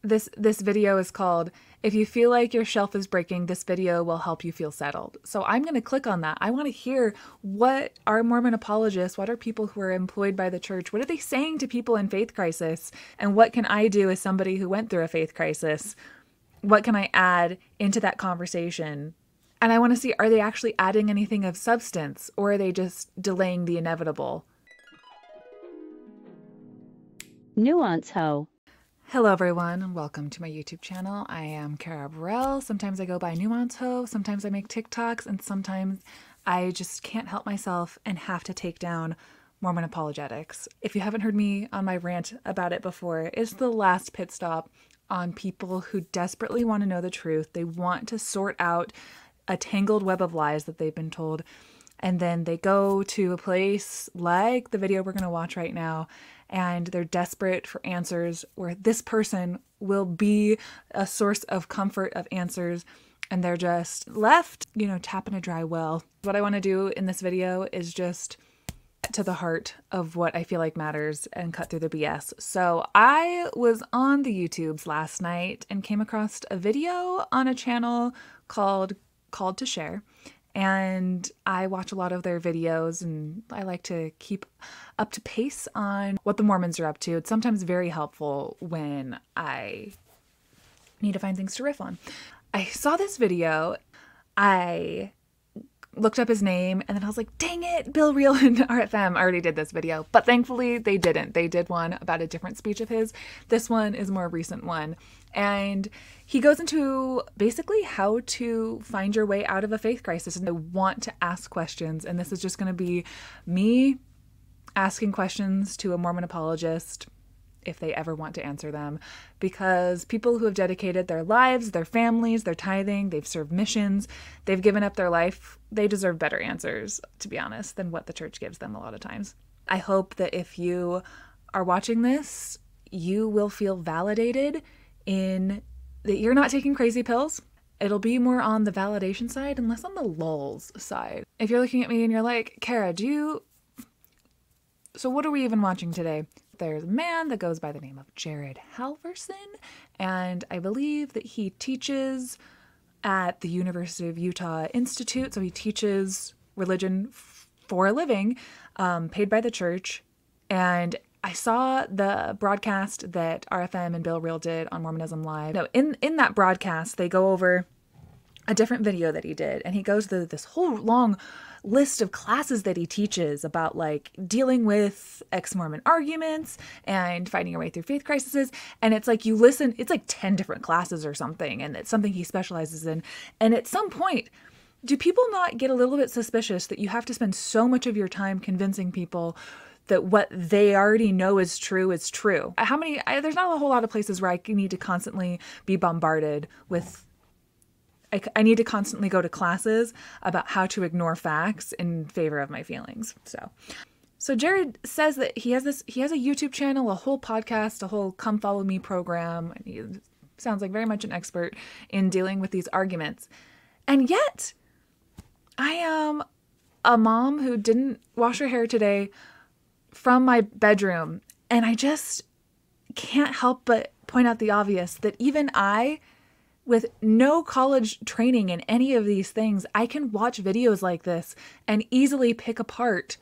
This video is called, "If you feel like your shelf is breaking, this video will help you feel settled." So I'm going to click on that. I want to hear, what are Mormon apologists, what are people who are employed by the church, what are they saying to people in faith crisis? And what can I do as somebody who went through a faith crisis? What can I add into that conversation? And I want to see, are they actually adding anything of substance, or are they just delaying the inevitable? Nuance Ho. Hello everyone, and welcome to my YouTube channel. I am Kara Burrell. Sometimes I go by Nuance Ho, sometimes I make TikToks, and sometimes I just can't help myself and have to take down Mormon apologetics. If you haven't heard me on my rant about it before, it's the last pit stop on people who desperately want to know the truth. They want to sort out a tangled web of lies that they've been told, and then they go to a place like the video we're going to watch right now, and they're desperate for answers, where this person will be a source of comfort, of answers, and they're just left, tapping a dry well. What I want to do in this video is just get to the heart of what I feel like matters and cut through the BS. So I was on the YouTubes last night and came across a video on a channel called Called to Share. And I watch a lot of their videos, and I like to keep up to pace on what the Mormons are up to. It's sometimes very helpful when I need to find things to riff on. I saw this video, I looked up his name, and then I was like, dang it, Bill Reel and RFM already did this video. But thankfully they didn't. They did one about a different speech of his. This one is a more recent one. And he goes into basically how to find your way out of a faith crisis. And I want to ask questions. And this is just going to be me asking questions to a Mormon apologist, if they ever want to answer them, because people who have dedicated their lives, their families, their tithing, they've served missions, they've given up their life, they deserve better answers, to be honest, than what the church gives them a lot of times. I hope that if you are watching this, you will feel validated in that you're not taking crazy pills. It'll be more on the validation side and less on the lulz side. If you're looking at me and you're like, Kara, so what are we even watching today? There's a man that goes by the name of Jared Halverson, and I believe that he teaches at the University of Utah Institute. So he teaches religion for a living, paid by the church. And I saw the broadcast that RFM and Bill Reel did on Mormonism Live. No, in that broadcast, they go over a different video that he did, and he goes through this whole long list of classes that he teaches about, like, dealing with ex-Mormon arguments and fighting your way through faith crises. And it's like, you listen, it's like 10 different classes or something, and it's something he specializes in. And at some point, do people not get a little bit suspicious that you have to spend so much of your time convincing people that what they already know is true is true? There's not a whole lot of places where I need to constantly be bombarded with, I need to constantly go to classes about how to ignore facts in favor of my feelings. So Jared says that he has a YouTube channel, a whole podcast, a whole come follow me program. And he sounds like very much an expert in dealing with these arguments. And yet I am a mom who didn't wash her hair today from my bedroom. And I just can't help but point out the obvious, that even I, with no college training in any of these things, I can watch videos like this and easily pick apart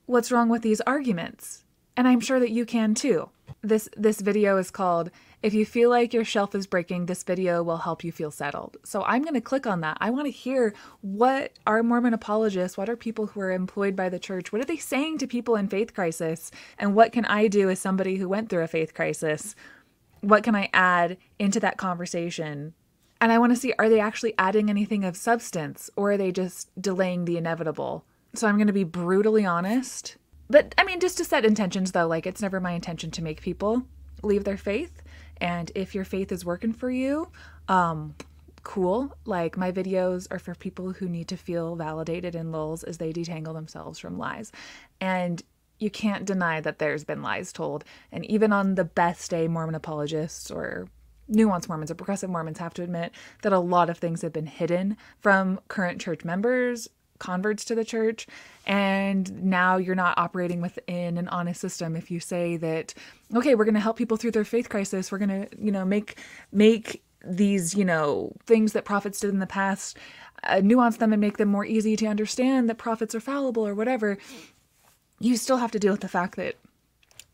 what's wrong with these arguments. And I'm sure that you can too. This video is called, "If you feel like your shelf is breaking, this video will help you feel settled." So I'm going to click on that. I want to hear, what are Mormon apologists, what are people who are employed by the church, what are they saying to people in faith crisis? And what can I do as somebody who went through a faith crisis? What can I add into that conversation? And I want to see, are they actually adding anything of substance, or are they just delaying the inevitable? So I'm going to be brutally honest. But I mean, just to set intentions though, like, it's never my intention to make people leave their faith. And if your faith is working for you, cool. Like, my videos are for people who need to feel validated in lulz as they detangle themselves from lies. And you can't deny that there's been lies told. And even on the best day, Mormon apologists or nuanced Mormons or progressive Mormons have to admit that a lot of things have been hidden from current church members, converts to the church, and now you're not operating within an honest system if you say that, okay, we're going to help people through their faith crisis, we're going to make these things that prophets did in the past, nuance them and make them more easy to understand, that prophets are fallible or whatever. You still have to deal with the fact that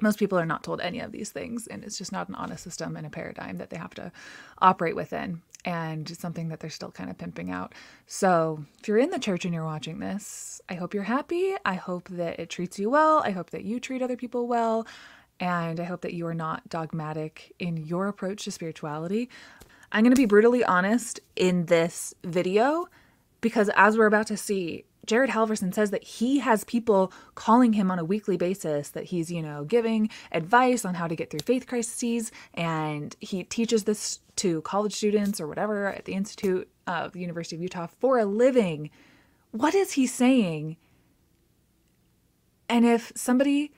most people are not told any of these things, and it's just not an honest system and a paradigm that they have to operate within, and something that they're still kind of pimping out. So if you're in the church and you're watching this, I hope you're happy. I hope that it treats you well. I hope that you treat other people well. And I hope that you are not dogmatic in your approach to spirituality. I'm going to be brutally honest in this video, because as we're about to see, Jared Halverson says that he has people calling him on a weekly basis, that he's, giving advice on how to get through faith crises. And he teaches this to college students or whatever at the Institute of the University of Utah for a living. What is he saying? And if somebody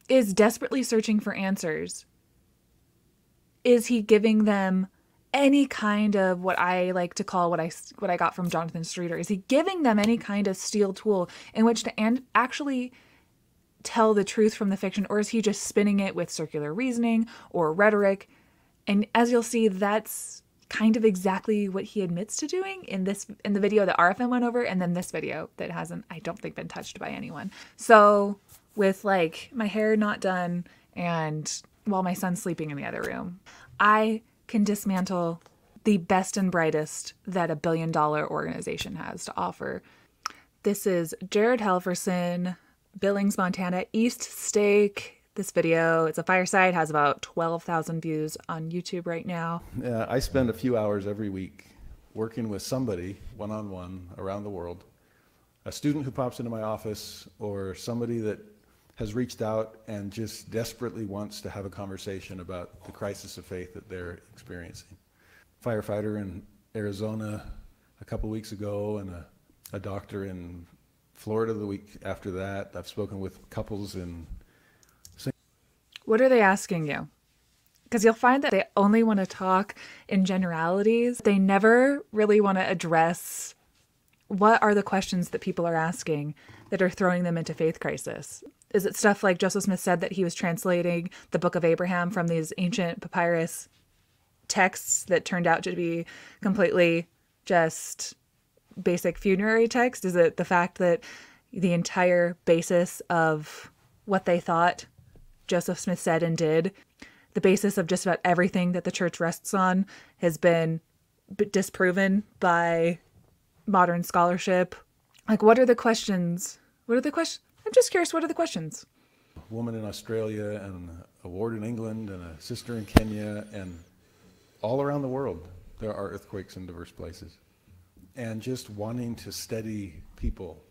is desperately searching for answers, is he giving them any kind of what I like to call what I got from Jonathan Streeter? Is he giving them any kind of steel tool in which to actually tell the truth from the fiction, or is he just spinning it with circular reasoning or rhetoric? And as you'll see, that's kind of exactly what he admits to doing in the video that RFM went over, and then this video that hasn't, I don't think, been touched by anyone. So with my hair not done and while my son's sleeping in the other room, I can dismantle the best and brightest that a billion-dollar organization has to offer. This is Jared Halverson, Billings, Montana, East Stake. This video, it's a fireside, has about 12,000 views on YouTube right now. I spend a few hours every week working with somebody one-on-one around the world, a student who pops into my office, or somebody that has reached out and just desperately wants to have a conversation about the crisis of faith that they're experiencing. Firefighter in Arizona a couple weeks ago, and a doctor in Florida the week after that. I've spoken with couples in... What are they asking you? Because you'll find that they only want to talk in generalities. They never really want to address what are the questions that people are asking that are throwing them into faith crisis. Is it stuff like Joseph Smith said, that he was translating the Book of Abraham from these ancient papyrus texts that turned out to be completely just basic funerary text? Is it the fact that the entire basis of what they thought Joseph Smith said and did, the basis of just about everything that the church rests on, has been disproven by modern scholarship? What are the questions? What are the questions? I'm just curious, what are the questions? A woman in Australia, and a ward in England, and a sister in Kenya, and all around the world there are earthquakes in diverse places. And just wanting to steady people.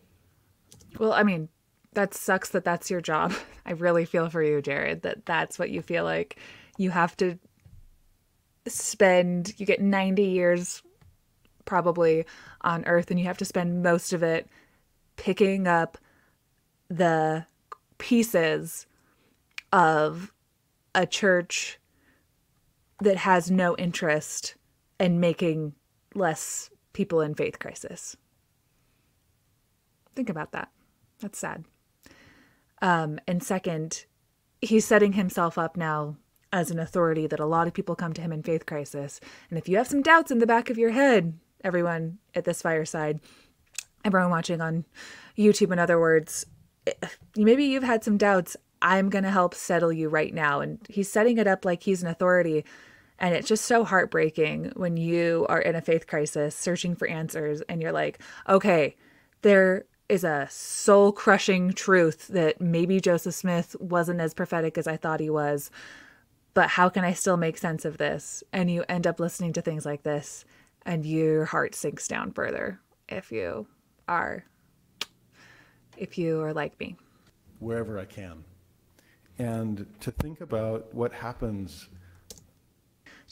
Well, I mean, that sucks that that's your job. I really feel for you, Jared, that that's what you feel like you have to spend. You get 90 years probably on Earth, and you have to spend most of it picking up the pieces of a church that has no interest in making less people in faith crisis. Think about that. That's sad. And second, he's setting himself up now as an authority that a lot of people come to him in faith crisis. And if you have some doubts in the back of your head, everyone at this fireside, everyone watching on YouTube, in other words, maybe you've had some doubts. I'm going to help settle you right now. And he's setting it up like he's an authority. And it's just so heartbreaking when you are in a faith crisis searching for answers and you're like, okay, there is a soul-crushing truth that maybe Joseph Smith wasn't as prophetic as I thought he was, but how can I still make sense of this? And you end up listening to things like this, and your heart sinks down further if you are like me. Wherever I can. And to think about what happens.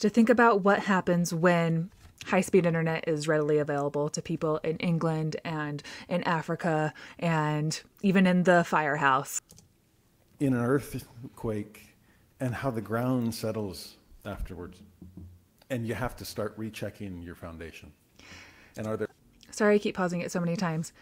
To think about what happens when high-speed internet is readily available to people in England and in Africa and even in the firehouse. In an earthquake, and how the ground settles afterwards. And you have to start rechecking your foundation. And are there... Sorry, I keep pausing it so many times.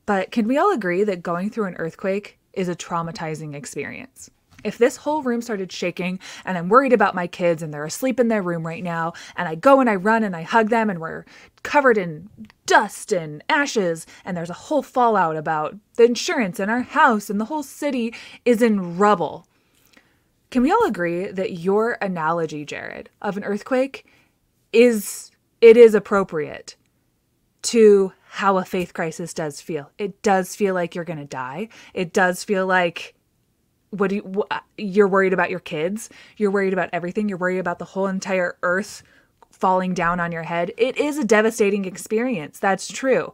But can we all agree that going through an earthquake is a traumatizing experience? If this whole room started shaking and I'm worried about my kids and they're asleep in their room right now, and I go and I run and I hug them and we're covered in dust and ashes and there's a whole fallout about the insurance in our house and the whole city is in rubble. Can we all agree that your analogy, Jared, of an earthquake is appropriate to how a faith crisis does feel? It does feel like you're going to die. It does feel like you're worried about your kids. You're worried about everything. You're worried about the whole entire earth falling down on your head. It is a devastating experience. That's true.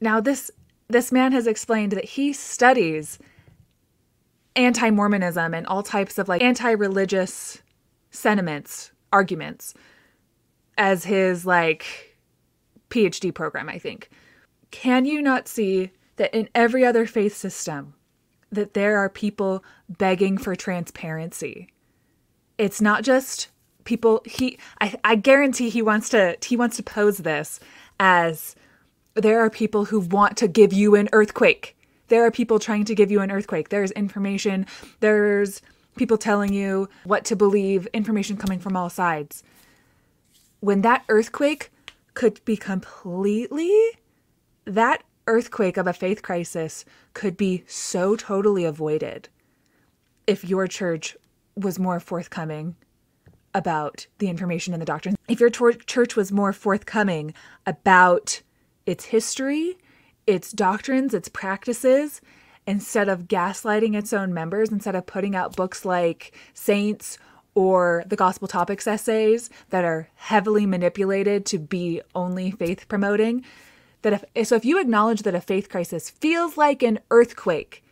Now, this man has explained that he studies anti-Mormonism and all types of like anti-religious sentiments, arguments as his like PhD program, I think. Can you not see that in every other faith system that there are people begging for transparency? It's not just people. I guarantee he wants to pose this as there are people who want to give you an earthquake. There are people trying to give you an earthquake. There's information. There's people telling you what to believe, information coming from all sides. When that earthquake could be that earthquake of a faith crisis could be so totally avoided if your church was more forthcoming about the information and the doctrine. If your church was more forthcoming about its history, its doctrines, its practices, instead of gaslighting its own members, instead of putting out books like Saints or the Gospel Topics essays that are heavily manipulated to be only faith promoting. So if you acknowledge that a faith crisis feels like an earthquake,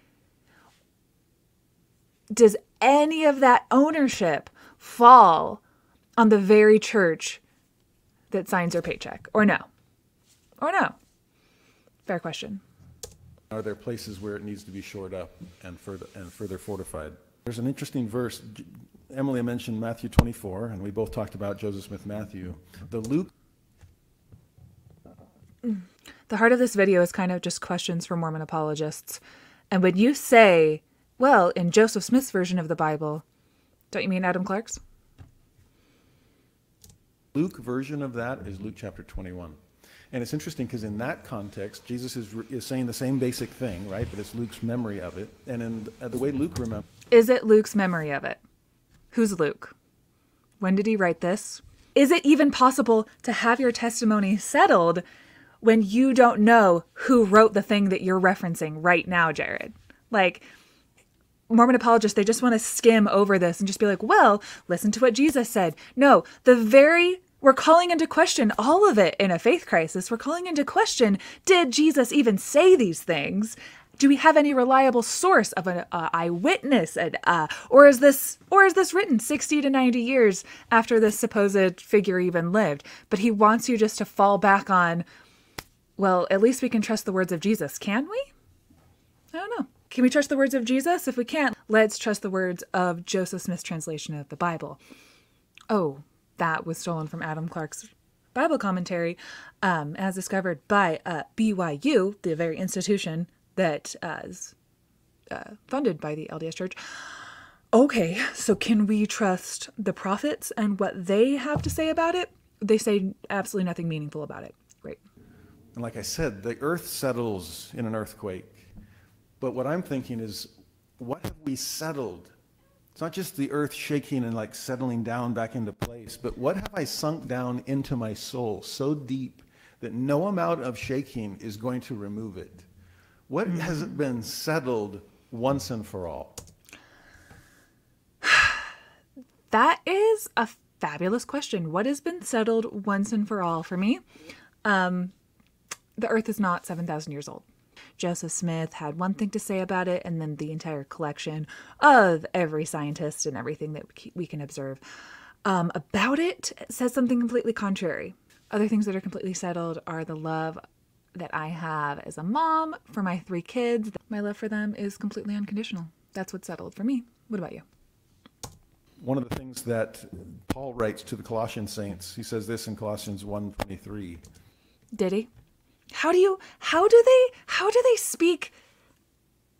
does any of that ownership fall on the very church that signs your paycheck? Or no? Or no? Fair question. Are there places where it needs to be shored up and further fortified? There's an interesting verse. Emily mentioned Matthew 24, and we both talked about Joseph Smith Matthew. The heart of this video is kind of just questions for Mormon apologists. And when you say, well, in Joseph Smith's version of the Bible, don't you mean Adam Clark's? Luke version of that is Luke chapter 21. And it's interesting because in that context, Jesus is saying the same basic thing, right? But it's Luke's memory of it. And in the way Luke remembers. Is it Luke's memory of it? Who's Luke? When did he write this? Is it even possible to have your testimony settled when you don't know who wrote the thing that you're referencing right now, Jared? Like, Mormon apologists, they just want to skim over this and just be like, well, listen to what Jesus said. No, we're calling into question all of it in a faith crisis. We're calling into question, did Jesus even say these things? Do we have any reliable source of an eyewitness? Or is this written 60 to 90 years after this supposed figure even lived? But he wants you just to fall back on, well, at least we can trust the words of Jesus. Can we? I don't know. Can we trust the words of Jesus? If we can't, let's trust the words of Joseph Smith's translation of the Bible. Oh, that was stolen from Adam Clark's Bible commentary, as discovered by BYU, the very institution that is funded by the LDS Church. Okay, so can we trust the prophets and what they have to say about it? They say absolutely nothing meaningful about it. Great. And like I said, the earth settles in an earthquake. But what I'm thinking is, what have we settled? It's not just the earth shaking and like settling down back into place, but what have I sunk down into my soul so deep that no amount of shaking is going to remove it? What has been settled once and for all? That is a fabulous question. What has been settled once and for all for me? The earth is not 7,000 years old. Joseph Smith had one thing to say about it, and then the entire collection of every scientist and everything that we can observe about it says something completely contrary. Other things that are completely settled are the love that I have as a mom for my 3 kids. My love for them is completely unconditional. That's what's settled for me. What about you? One of the things that Paul writes to the Colossian saints, he says this in Colossians 1:23. Did he? How do they speak?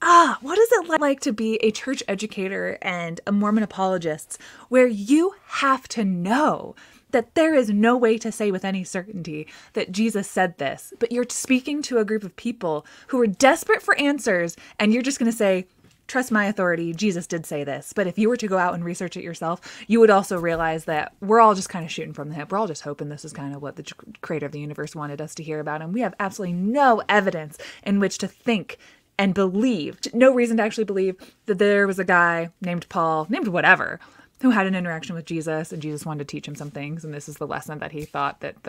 What is it like to be a church educator and a Mormon apologist where you have to know that there is no way to say with any certainty that Jesus said this, but you're speaking to a group of people who are desperate for answers, and you're just going to say, trust my authority, Jesus did say this. But if you were to go out and research it yourself, you would also realize that we're all just kind of shooting from the hip. We're all just hoping this is kind of what the creator of the universe wanted us to hear about. And we have absolutely no evidence in which to think and believe, no reason to actually believe that there was a guy named Paul, named whatever, who had an interaction with Jesus, and Jesus wanted to teach him some things. And this is the lesson that he thought that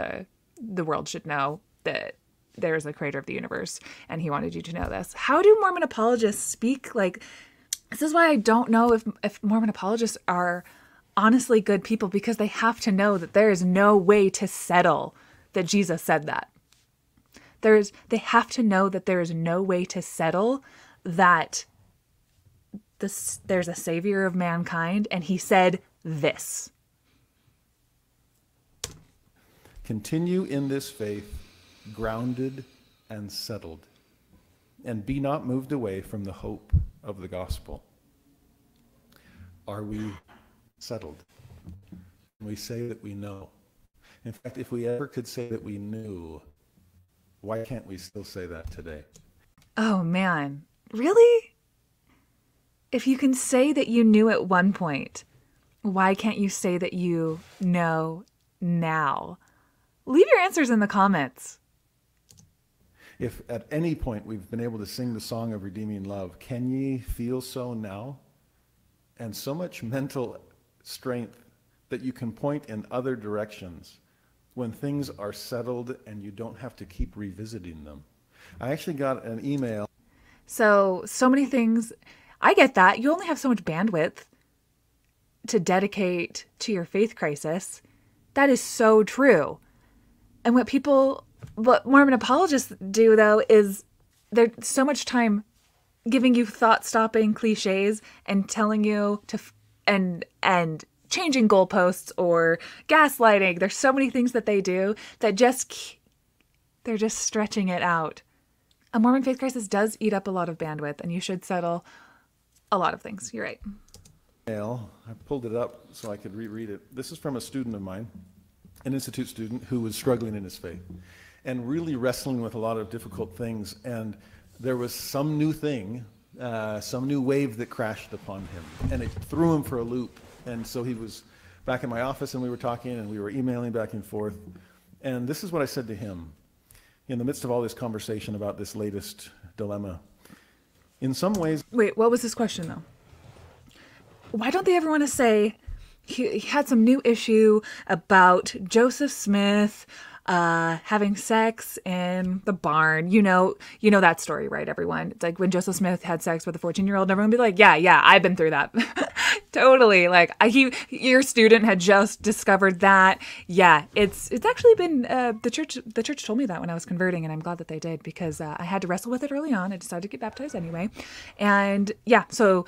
the world should know, that there is a creator of the universe, and he wanted you to know this. How do Mormon apologists speak? Like, this is why I don't know if Mormon apologists are honestly good people, because they have to know that there is no way to settle that Jesus said that. They have to know that there is no way to settle that there's a savior of mankind, and he said this. Continue in this faith, grounded and settled, and be not moved away from the hope of the gospel. Are we settled? Can we say that we know? In fact, if we ever could say that we knew, why can't we still say that today? Oh man, really? If you can say that you knew at one point, why can't you say that you know now? Leave your answers in the comments. If at any point we've been able to sing the song of redeeming love, can ye feel so now? And so much mental strength that you can point in other directions when things are settled and you don't have to keep revisiting them. I actually got an email. So many things. I get that. You only have so much bandwidth to dedicate to your faith crisis. That is so true. And what Mormon apologists do, though, is there's so much time giving you thought-stopping cliches and telling you to, and changing goalposts or gaslighting. There's so many things that they do that they're just stretching it out. A Mormon faith crisis does eat up a lot of bandwidth, and you should settle a lot of things. You're right. I pulled it up so I could reread it. This is from a student of mine, an institute student who was struggling in his faith and really wrestling with a lot of difficult things. And there was some new thing, some new wave that crashed upon him, and it threw him for a loop. And so he was back in my office, and we were talking, and we were emailing back and forth. And this is what I said to him in the midst of all this conversation about this latest dilemma. In some ways... Wait, what was his question, though? Why don't they ever want to say he had some new issue about Joseph Smith having sex in the barn? You know that story, right, everyone? It's like when Joseph Smith had sex with a 14-year-old, everyone would be like, yeah, I've been through that. Totally. Like your student had just discovered that. Yeah, it's actually been the church told me that when I was converting, and I'm glad that they did, because I had to wrestle with it early on. I decided to get baptized anyway. And yeah, so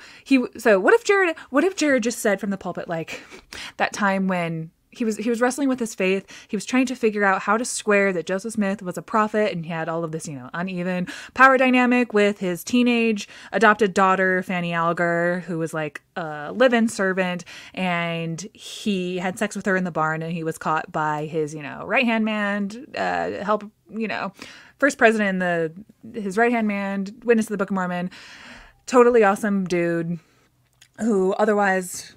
what if Jared just said from the pulpit, like that time when he was wrestling with his faith. He was trying to figure out how to square that Joseph Smith was a prophet, and he had all of this, uneven power dynamic with his teenage adopted daughter, Fanny Alger, who was like a live-in servant, and he had sex with her in the barn, and he was caught by his, right-hand man, first president his right-hand man, witness of the Book of Mormon, totally awesome dude who otherwise...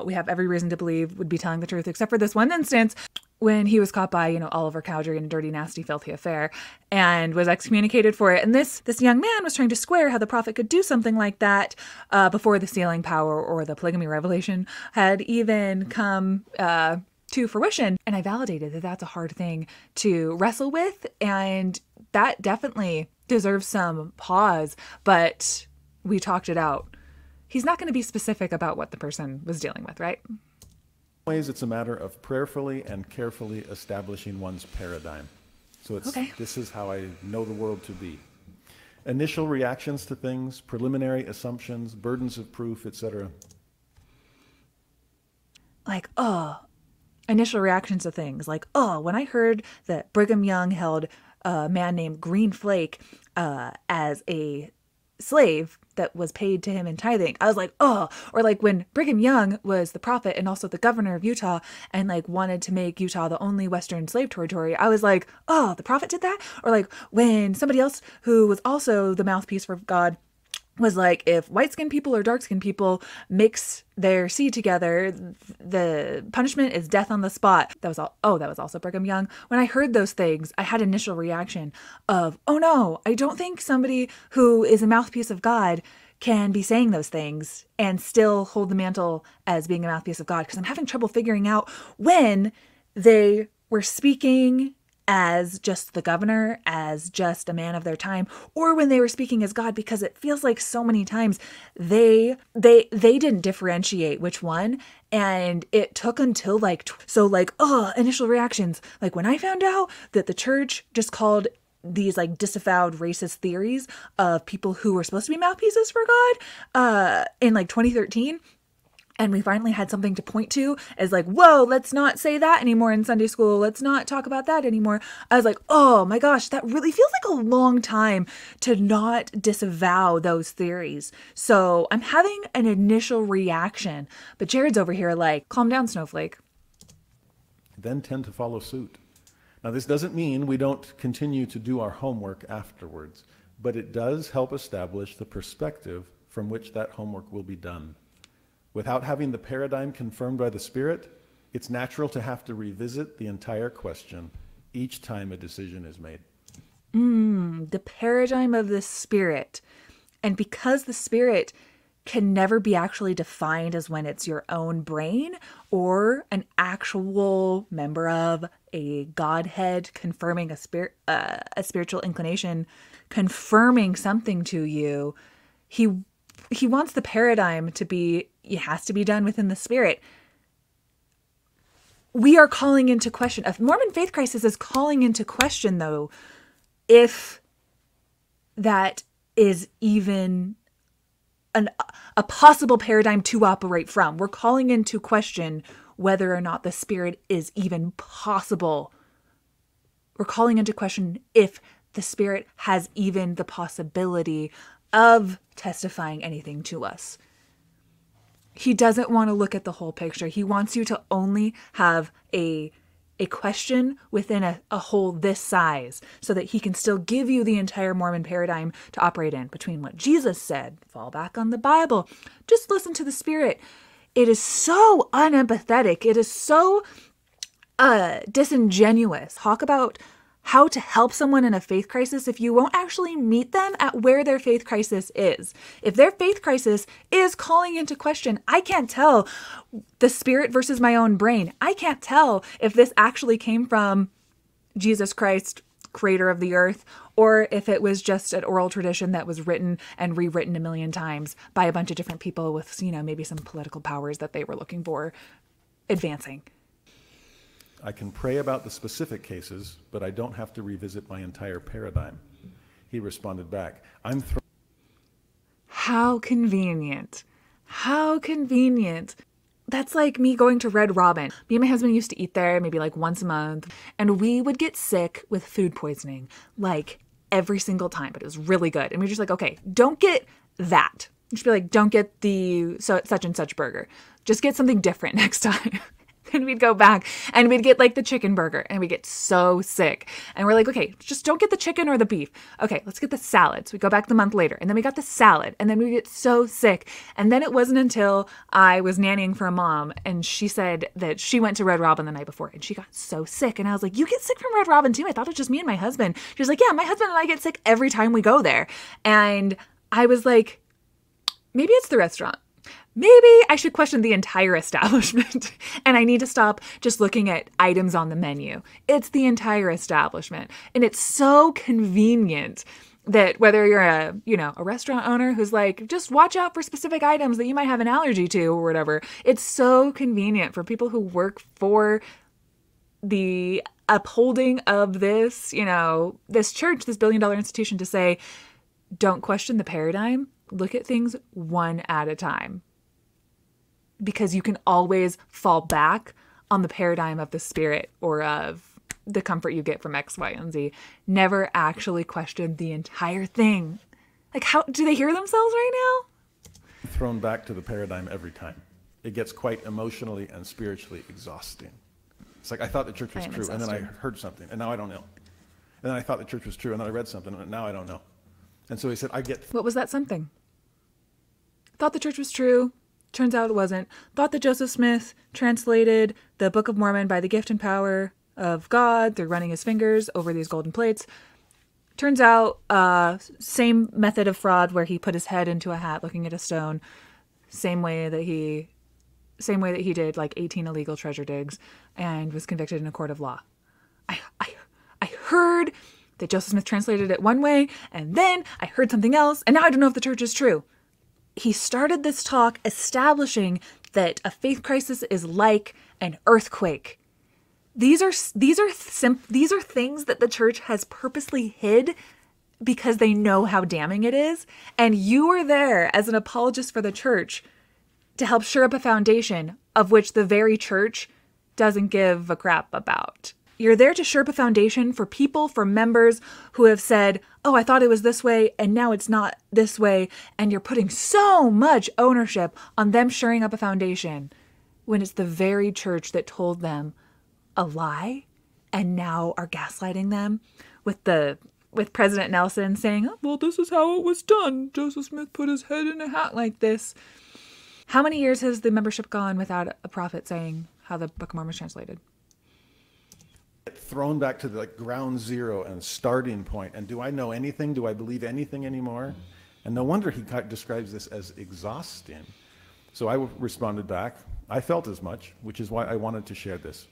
we have every reason to believe would be telling the truth, except for this one instance when he was caught by, Oliver Cowdery in a dirty, nasty, filthy affair and was excommunicated for it. And this young man was trying to square how the prophet could do something like that before the sealing power or the polygamy revelation had even come to fruition. And I validated that that's a hard thing to wrestle with, and that definitely deserves some pause, but we talked it out. He's not going to be specific about what the person was dealing with, right? In ways, it's a matter of prayerfully and carefully establishing one's paradigm. So This is how I know the world to be. Initial reactions to things, preliminary assumptions, burdens of proof, etc. Like, initial reactions to things. Like, when I heard that Brigham Young held a man named Green Flake as a slave that was paid to him in tithing. I was like, oh, or like when Brigham Young was the prophet and also the governor of Utah and like wanted to make Utah the only Western slave territory, I was like, oh, the prophet did that? Or like when somebody else who was also the mouthpiece for God was like, if white-skinned people or dark-skinned people mix their seed together, the punishment is death on the spot. That was all. Oh, that was also Brigham Young. When I heard those things, I had initial reaction of, oh no, I don't think somebody who is a mouthpiece of God can be saying those things and still hold the mantle as being a mouthpiece of God, because I'm having trouble figuring out when they were speaking as just the governor, as just a man of their time, or when they were speaking as God, because it feels like so many times they didn't differentiate which one. And it took until initial reactions. Like when I found out that the church just called these like disavowed racist theories of people who were supposed to be mouthpieces for God in like 2013. And we finally had something to point to as like, whoa, let's not say that anymore in Sunday school. Let's not talk about that anymore. I was like, oh my gosh, that really feels like a long time to not disavow those theories. So I'm having an initial reaction. But Jared's over here like, calm down, snowflake. Then tend to follow suit. Now, this doesn't mean we don't continue to do our homework afterwards, but it does help establish the perspective from which that homework will be done. Without having the paradigm confirmed by the Spirit, it's natural to have to revisit the entire question each time a decision is made. The paradigm of the Spirit. And because the Spirit can never be actually defined as when it's your own brain or an actual member of a Godhead confirming a spiritual inclination, confirming something to you, he wants the paradigm to be, it has to be done within the Spirit. We are calling into question, a Mormon faith crisis is calling into question, though, if that is even a possible paradigm to operate from. We're calling into question whether or not the Spirit is even possible. We're calling into question if the Spirit has even the possibility of testifying anything to us. He doesn't want to look at the whole picture. He wants you to only have a question within a hole this size so that he can still give you the entire Mormon paradigm to operate in between what Jesus said, fall back on the Bible, just listen to the Spirit. It is so unempathetic. It is so disingenuous. Talk about how to help someone in a faith crisis if you won't actually meet them at where their faith crisis is. If their faith crisis is calling into question, I can't tell the Spirit versus my own brain. I can't tell if this actually came from Jesus Christ, creator of the earth, or if it was just an oral tradition that was written and rewritten a million times by a bunch of different people with, maybe some political powers that they were looking for advancing. I can pray about the specific cases, but I don't have to revisit my entire paradigm. He responded back, How convenient. How convenient. That's like me going to Red Robin. Me and my husband used to eat there maybe like once a month, and we would get sick with food poisoning like every single time, but it was really good. And we were just like, okay, don't get that. Just be like, don't get the such and such burger. Just get something different next time. And we'd go back and we'd get like the chicken burger and we get so sick. And we're like, okay, just don't get the chicken or the beef. Okay, let's get the salad. So we go back the month later and then we got the salad and then we get so sick. And then it wasn't until I was nannying for a mom and she said that she went to Red Robin the night before and she got so sick. And I was like, you get sick from Red Robin too? I thought it was just me and my husband. She was like, yeah, my husband and I get sick every time we go there. And I was like, maybe it's the restaurant. Maybe I should question the entire establishment and I need to stop just looking at items on the menu. It's the entire establishment. And it's so convenient that whether you're a restaurant owner who's like, just watch out for specific items that you might have an allergy to or whatever. It's so convenient for people who work for the upholding of this, this church, this billion-dollar institution to say, don't question the paradigm. Look at things one at a time. Because you can always fall back on the paradigm of the Spirit or of the comfort you get from X, Y, and Z. Never actually questioned the entire thing. Like, how do they hear themselves right now? Thrown back to the paradigm every time. It gets quite emotionally and spiritually exhausting. It's like, I thought the church was true, and then I heard something, and now I don't know. And then I thought the church was true, and then I read something, and now I don't know. And so he said, What was that something? Thought the church was true. Turns out it wasn't. Thought that Joseph Smith translated the Book of Mormon by the gift and power of God through running his fingers over these golden plates. Turns out, same method of fraud where he put his head into a hat looking at a stone. Same way that he did like 18 illegal treasure digs and was convicted in a court of law. I heard that Joseph Smith translated it one way, and then I heard something else, and now I don't know if the church is true. He started this talk establishing that a faith crisis is like an earthquake. These are things that the church has purposely hid because they know how damning it is. And you are there as an apologist for the church to help shore up a foundation of which the very church doesn't give a crap about. You're there to shore up a foundation for people, for members who have said, oh, I thought it was this way, and now it's not this way. And you're putting so much ownership on them shoring up a foundation when it's the very church that told them a lie and now are gaslighting them with President Nelson saying, oh, well, this is how it was done. Joseph Smith put his head in a hat like this. How many years has the membership gone without a prophet saying how the Book of Mormon is translated? Thrown back to the ground zero and starting point. And do I know anything? Do I believe anything anymore? And no wonder he describes this as exhausting. So I responded back. I felt as much, which is why I wanted to share this.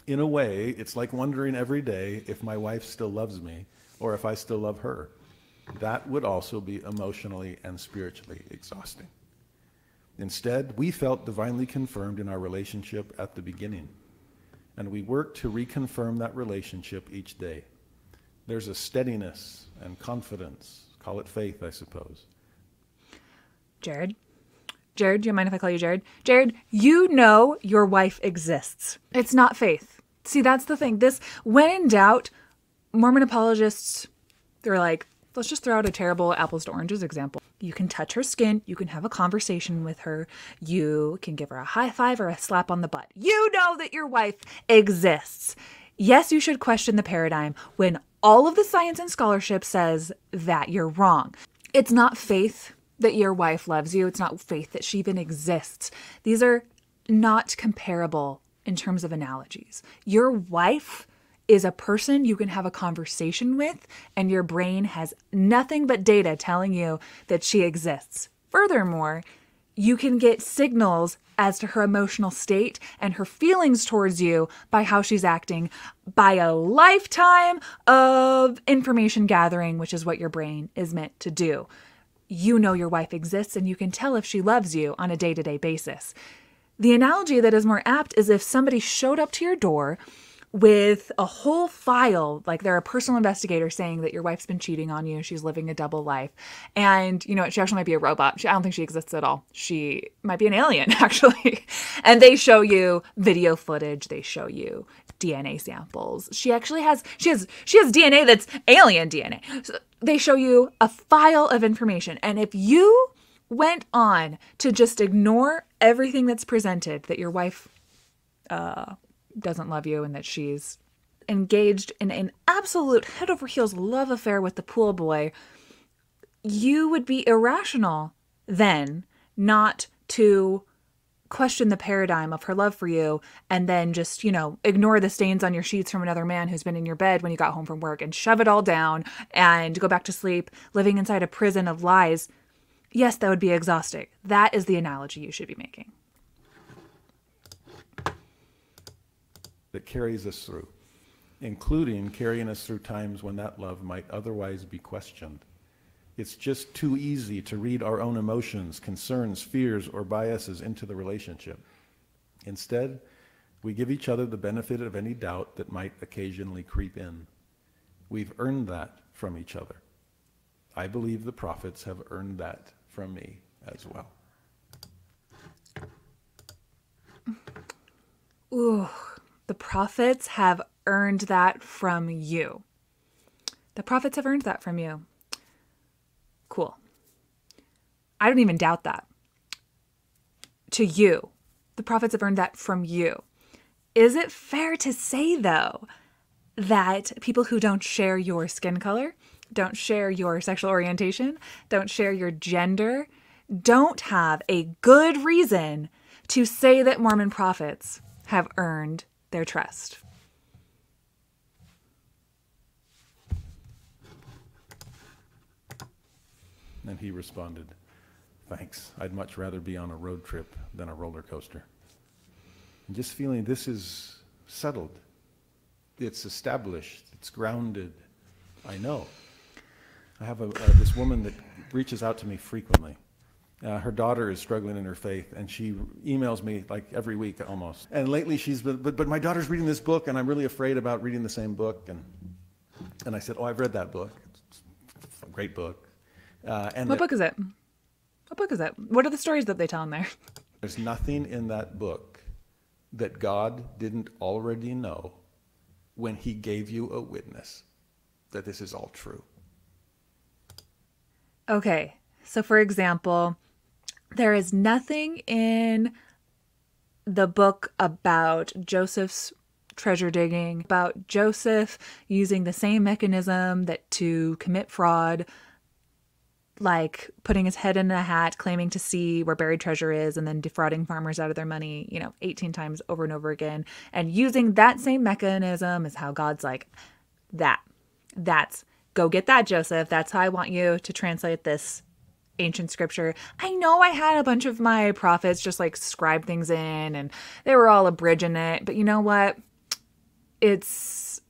In a way, it's like wondering every day if my wife still loves me or if I still love her. That would also be emotionally and spiritually exhausting. Instead, we felt divinely confirmed in our relationship at the beginning, and we worked to reconfirm that relationship each day. There's a steadiness and confidence, call it faith, I suppose. Jared, do you mind if I call you Jared? Jared, you know your wife exists. It's not faith. See, that's the thing. When in doubt, Mormon apologists, they're like, let's just throw out a terrible apples to oranges example. You can touch her skin. You can have a conversation with her. You can give her a high five or a slap on the butt. You know that your wife exists. Yes, you should question the paradigm when all of the science and scholarship says that you're wrong. It's not faith that your wife loves you. It's not faith that she even exists. These are not comparable in terms of analogies. Your wife is a person you can have a conversation with, and your brain has nothing but data telling you that she exists. Furthermore, you can get signals as to her emotional state and her feelings towards you by how she's acting, by a lifetime of information gathering, which is what your brain is meant to do. You know your wife exists, and you can tell if she loves you on a day-to-day basis. The analogy that is more apt is if somebody showed up to your door with a whole file, like they're a personal investigator saying that your wife's been cheating on you, she's living a double life, and you know she actually might be a robot. I don't think she exists at all. She might be an alien, actually. And they show you video footage, they show you DNA samples. She has DNA that's alien DNA. So they show you a file of information, and if you went on to just ignore everything that's presented, that your wife doesn't love you and that she's engaged in an absolute head over heels love affair with the pool boy, you would be irrational then not to question the paradigm of her love for you and then just, ignore the stains on your sheets from another man who's been in your bed when you got home from work and shove it all down and go back to sleep, living inside a prison of lies. Yes, that would be exhausting. That is the analogy you should be making. That carries us through, including carrying us through times when that love might otherwise be questioned. It's just too easy to read our own emotions, concerns, fears, or biases into the relationship. Instead, we give each other the benefit of any doubt that might occasionally creep in. We've earned that from each other. I believe the prophets have earned that from me as well. Ooh. The prophets have earned that from you. The prophets have earned that from you. Cool. I don't even doubt that. To you. The prophets have earned that from you. Is it fair to say, though, that people who don't share your skin color, don't share your sexual orientation, don't share your gender, don't have a good reason to say that Mormon prophets have earned their trust? And he responded, "Thanks. I'd much rather be on a road trip than a roller coaster." And just feeling this is settled. It's established. It's grounded. I know. I have this woman that reaches out to me frequently. Her daughter is struggling in her faith, and she emails me like every week almost. And lately she's been, but my daughter's reading this book, and I'm really afraid about reading the same book. And I said, "Oh, I've read that book. It's a great book." What book is it? What book is it? What are the stories that they tell in there? There's nothing in that book that God didn't already know when he gave you a witness that this is all true. Okay, so for example, there is nothing in the book about Joseph's treasure digging, about Joseph using the same mechanism that to commit fraud, like putting his head in a hat, claiming to see where buried treasure is, and then defrauding farmers out of their money, 18 times over and over again. And using that same mechanism is how God's like, that's, go get that, Joseph. That's how I want you to translate this ancient scripture. I know I had a bunch of my prophets just like scribe things in, and they were all abridging it. But you know what? It's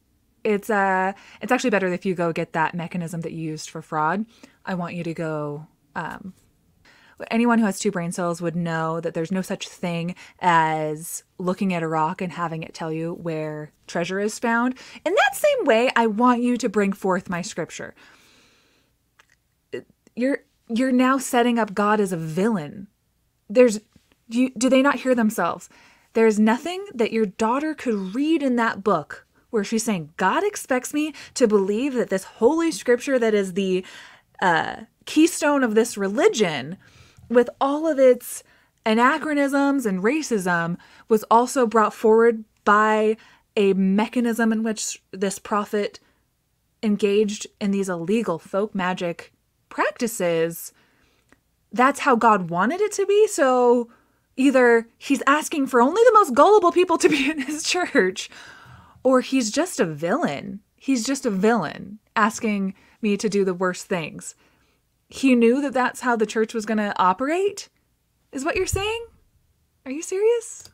actually better if you go get that mechanism that you used for fraud. I want you to go, anyone who has two brain cells would know that there's no such thing as looking at a rock and having it tell you where treasure is found. In that same way, I want you to bring forth my scripture. You're now setting up God as a villain. Do they not hear themselves? There's nothing that your daughter could read in that book where she's saying, God expects me to believe that this holy scripture that is the keystone of this religion, with all of its anachronisms and racism, was also brought forward by a mechanism in which this prophet engaged in these illegal folk magic practices. That's how God wanted it to be. So either he's asking for only the most gullible people to be in his church, or he's just a villain. He's just a villain asking me to do the worst things. He knew that that's how the church was going to operate, is what you're saying? Are you serious?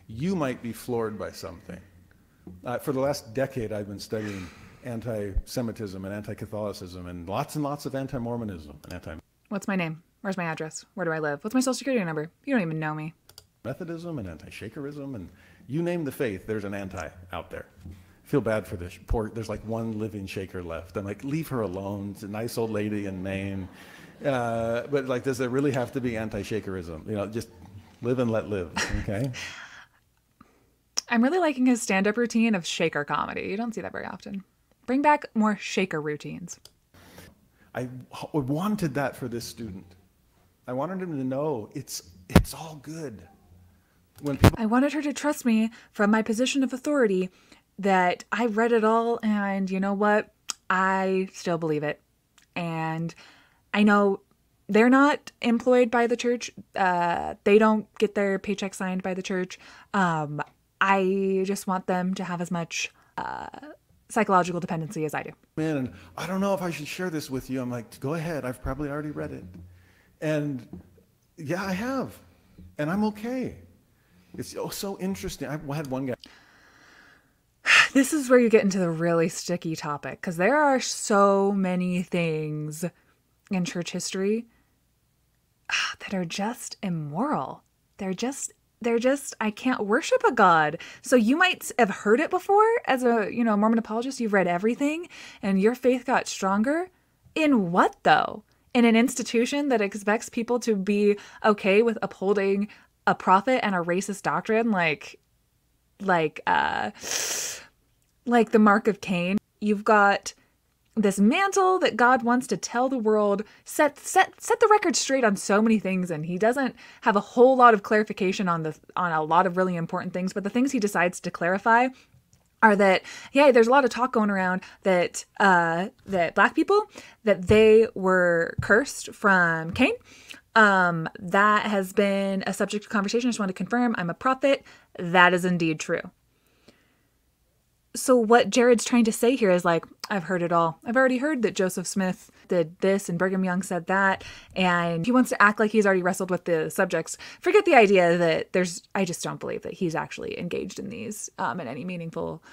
You might be floored by something. For the last decade, I've been studying anti-Semitism and anti-Catholicism and lots of anti-Mormonism and What's my name? Where's my address? Where do I live? What's my social security number? You don't even know me. Methodism and anti-Shakerism, and you name the faith, there's an anti out there. I feel bad for this poor, there's like one living Shaker left. I'm like, leave her alone. It's a nice old lady in Maine. But like, does there really have to be anti-Shakerism? Just live and let live, okay? I'm really liking his stand-up routine of Shaker comedy. You don't see that very often. Bring back more Shaker routines. I wanted that for this student. I wanted him to know it's all good. I wanted her to trust me from my position of authority that I read it all, and you know what? I still believe it. And I know they're not employed by the church. They don't get their paycheck signed by the church. I just want them to have as much psychological dependency as I do. Man, and I don't know if I should share this with you. I'm like, go ahead. I've probably already read it. And yeah, I have. And I'm okay. It's so interesting. I had one guy. This is where you get into the really sticky topic, because there are so many things in church history that are just immoral. They're just, I can't worship a God. So you might have heard it before as a, Mormon apologist. You've read everything and your faith got stronger. In what though? In an institution that expects people to be okay with upholding a prophet and a racist doctrine like like the mark of Cain. You've got this mantle that God wants to tell the world, set the record straight on so many things, and he doesn't have a whole lot of clarification on a lot of really important things, but the things he decides to clarify are that, yeah, there's a lot of talk going around that that Black people, that they were cursed from Cain. That has been a subject of conversation. I just want to confirm I'm a prophet. That is indeed true. So what Jared's trying to say here is like, I've heard it all. I've already heard that Joseph Smith did this and Brigham Young said that. And he wants to act like he's already wrestled with the subjects. Forget the idea that I just don't believe that he's actually engaged in these in any meaningful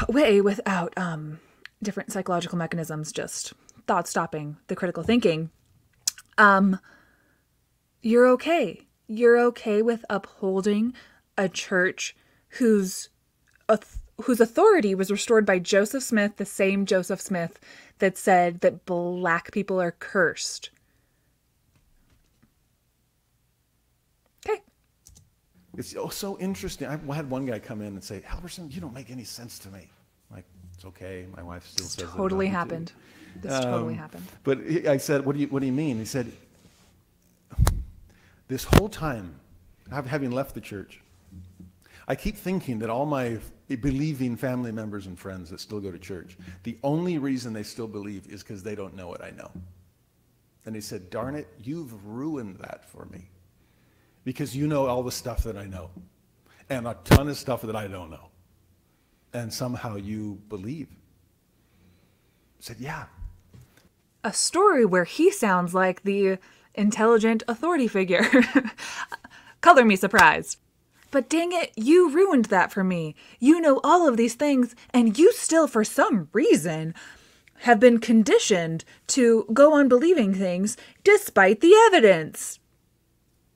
way without different psychological mechanisms, just thought stopping the critical thinking. You're okay. You're okay with upholding a church whose authority was restored by Joseph Smith, the same Joseph Smith that said that Black people are cursed. Okay. It's so interesting. I had one guy come in and say, Halverson, you don't make any sense to me. I'm like, it's okay. My wife still says that. Totally happened. This totally happened. But I said, what do you mean? He said, this whole time, having left the church, I keep thinking that all my believing family members and friends that still go to church, the only reason they still believe is because they don't know what I know. And he said, darn it, you've ruined that for me. Because you know all the stuff that I know. And a ton of stuff that I don't know. And somehow you believe. I said, yeah. A story where he sounds like the intelligent authority figure. Color me surprised. But dang it, you ruined that for me. You know all of these things, and you still, for some reason, have been conditioned to go on believing things despite the evidence.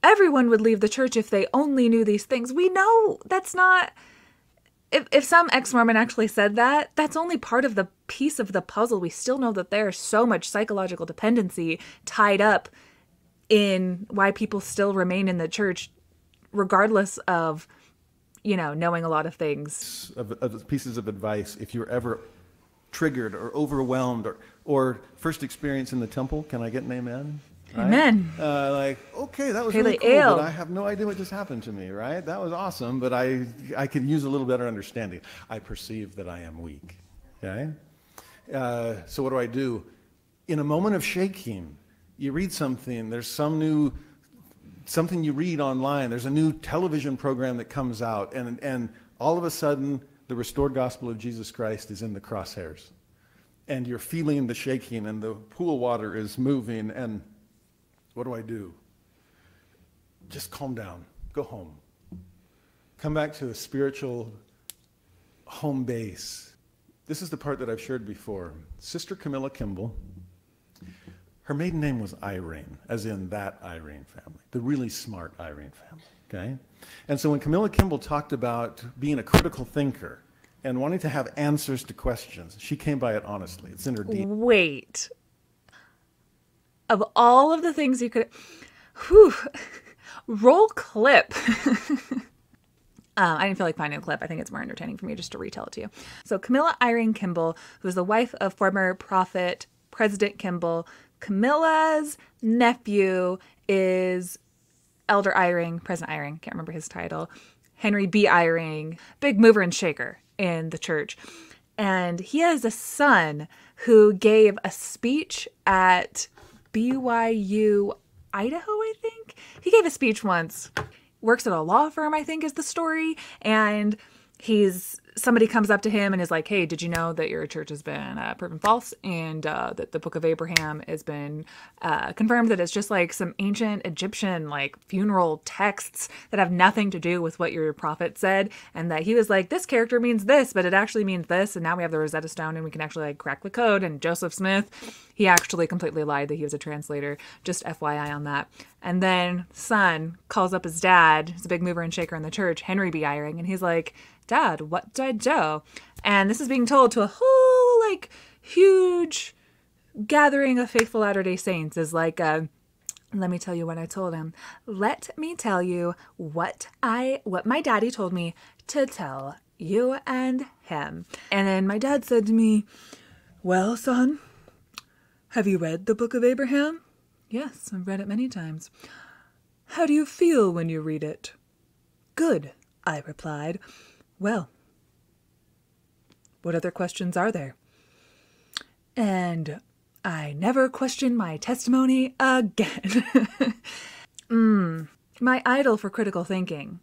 Everyone would leave the church if they only knew these things. We know that's not... If some ex-Mormon actually said that, that's only part of the piece of the puzzle. We still know that there's so much psychological dependency tied up in why people still remain in the church, regardless of, knowing a lot of things. Of pieces of advice, if you're ever triggered or overwhelmed or first experience in the temple, can I get an amen? Right? Amen. Okay, that was really cool, but I have no idea what just happened to me, right? That was awesome, but I could use a little better understanding. I perceive that I am weak, okay? So what do? In a moment of shaking, you read something, there's something you read online, there's a new television program that comes out, and all of a sudden, the restored gospel of Jesus Christ is in the crosshairs. And you're feeling the shaking, and the pool water is moving, and what do? Just calm down. Go home. Come back to a spiritual home base. This is the part that I've shared before. Sister Camilla Kimball, her maiden name was Iring, as in that Iring family, the really smart Iring family, okay? And so when Camilla Kimball talked about being a critical thinker and wanting to have answers to questions, she came by it honestly. It's in her DNA. Wait. Of all of the things you could... Roll clip. I didn't feel like finding a clip. I think it's more entertaining for me just to retell it to you. So Camilla Iring Kimball, who was the wife of former prophet President Kimball, Camilla's nephew is Elder Iring, President Iring, can't remember his title, Henry B. Iring, big mover and shaker in the church. And he has a son who gave a speech at BYU, Idaho, I think. He gave a speech once. Works at a law firm, I think is the story. And somebody comes up to him and is like, hey, did you know that your church has been proven false, and that the book of Abraham has been confirmed that it's just like some ancient Egyptian funeral texts that have nothing to do with what your prophet said, and that he was like, this character means this, but it actually means this, and now we have the Rosetta Stone and we can actually crack the code. And Joseph Smith, he actually completely lied that he was a translator, just FYI on that. And then son calls up his dad, who's a big mover and shaker in the church, Henry B. Iring, and he's like, Dad, what did I do? And this is being told to a whole huge gathering of faithful Latter-day Saints, is like, let me tell you what I told him. Let me tell you what my daddy told me to tell you and him. And then my dad said to me, well, son, have you read the Book of Abraham? Yes, I've read it many times. How do you feel when you read it? Good, I replied. Well, what other questions are there? And I never questioned my testimony again. My idol for critical thinking.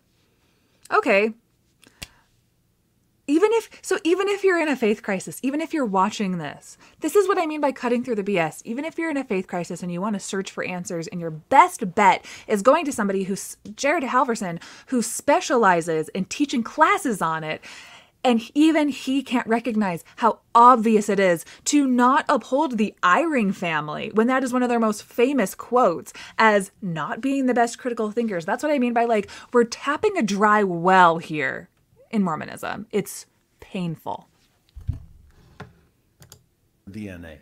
Okay. Even if you're in a faith crisis, even if you're watching this is what I mean by cutting through the BS. Even if you're in a faith crisis and you want to search for answers, and your best bet is going to somebody who's Jared Halverson, who specializes in teaching classes on it, and even he can't recognize how obvious it is to not uphold the Iring family when that is one of their most famous quotes as not being the best critical thinkers. That's what I mean by, like, we're tapping a dry well here in Mormonism. It's painful. DNA.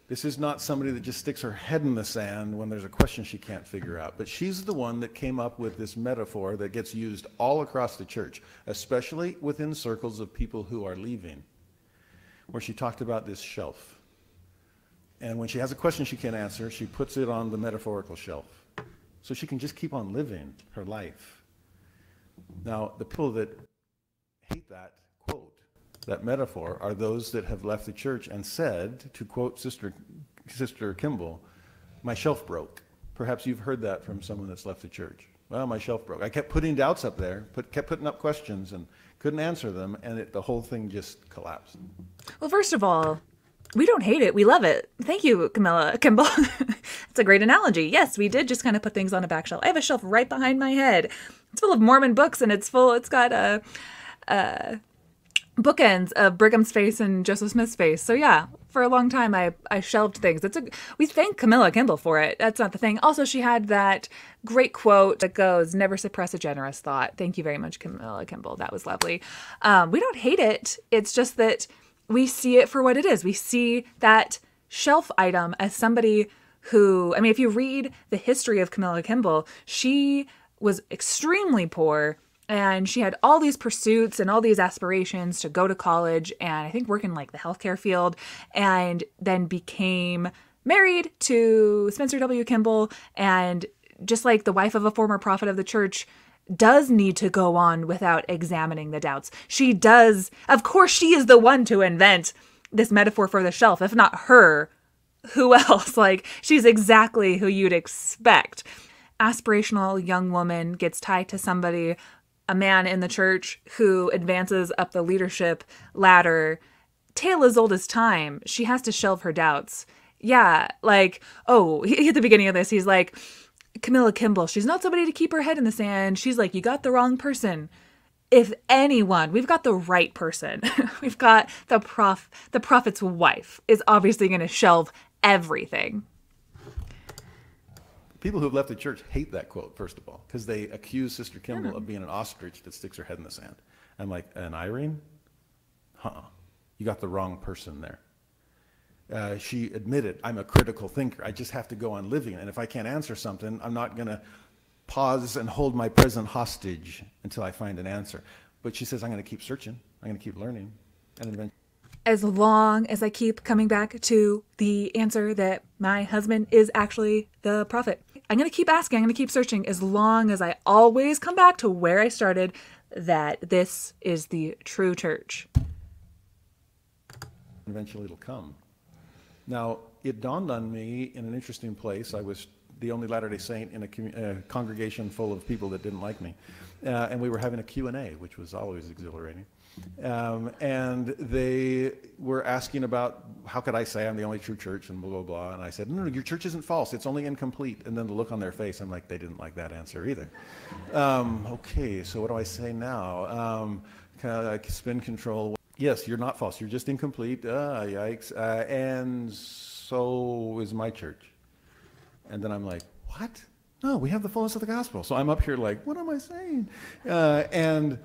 This is not somebody that just sticks her head in the sand when there's a question she can't figure out. But she's the one that came up with this metaphor that gets used all across the church, especially within circles of people who are leaving, where she talked about this shelf. And when she has a question she can't answer, she puts it on the metaphorical shelf so she can just keep on living her life. Now, the people that hate that quote, that metaphor, are those that have left the church and said, to quote Sister Kimball, my shelf broke. Perhaps you've heard that from someone that's left the church. Well, my shelf broke. I kept putting doubts up there, kept putting up questions and couldn't answer them, and the whole thing just collapsed. Well, first of all, we don't hate it. We love it. Thank you, Kimball. It's a great analogy. Yes, we did just kind of put things on a back shelf. I have a shelf right behind my head. It's full of Mormon books, and it's got bookends of Brigham's face and Joseph Smith's face. So yeah, for a long time I shelved things. We thank Camilla Kimball for it. That's not the thing. Also, she had that great quote that goes, never suppress a generous thought. Thank you very much, Camilla Kimball. That was lovely. We don't hate it. It's just that we see it for what it is. We see that shelf item as somebody who, I mean, if you read the history of Camilla Kimball, she was extremely poor. And she had all these pursuits and all these aspirations to go to college and I think work in like the healthcare field, and then became married to Spencer W. Kimball. And just like the wife of a former prophet of the church does need to go on without examining the doubts. She does. Of course, she is the one to invent this metaphor for the shelf. If not her, who else? Like, she's exactly who you'd expect. Aspirational young woman gets tied to somebody, a man in the church who advances up the leadership ladder, tale as old as time. She has to shelve her doubts. Yeah, like, oh, at the beginning of this, he's like, Camilla Kimball, she's not somebody to keep her head in the sand. She's like, you got the wrong person. If anyone, we've got the right person. We've got the prophet's wife is obviously going to shelve everything. People who have left the church hate that quote, first of all, because they accuse Sister Kimball of being an ostrich that sticks her head in the sand. I'm like, an Iring? You got the wrong person there. She admitted, I'm a critical thinker. I just have to go on living. And if I can't answer something, I'm not going to pause and hold my present hostage until I find an answer. But she says, I'm going to keep searching. I'm going to keep learning. And eventually, as long as I keep coming back to the answer that my husband is actually the prophet. I'm going to keep asking, I'm going to keep searching, as long as I always come back to where I started, that this is the true church. Eventually it'll come. Now, it dawned on me in an interesting place. I was the only Latter-day Saint in a congregation full of people that didn't like me. And we were having a Q&A, which was always exhilarating. And they were asking about, how could I say I'm the only true church and blah, blah, blah. And I said, no, your church isn't false. It's only incomplete. And then the look on their face, I'm like, they didn't like that answer either. Okay, so what do I say now? Kind of like spin control. Yes, you're not false. You're just incomplete. Yikes. And so is my church. And then I'm like, what? No, we have the fullness of the gospel. So I'm up here like, what am I saying? And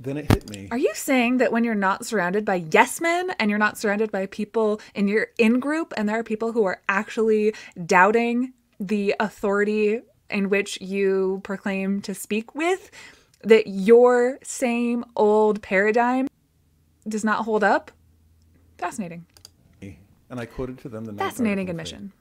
then it hit me. Are you saying that when you're not surrounded by yes men and you're not surrounded by people in your in-group and there are people who are actually doubting the authority in which you proclaim to speak with, that your same old paradigm does not hold up. Fascinating. And I quoted to them the ninth Fascinating article of faith. admission.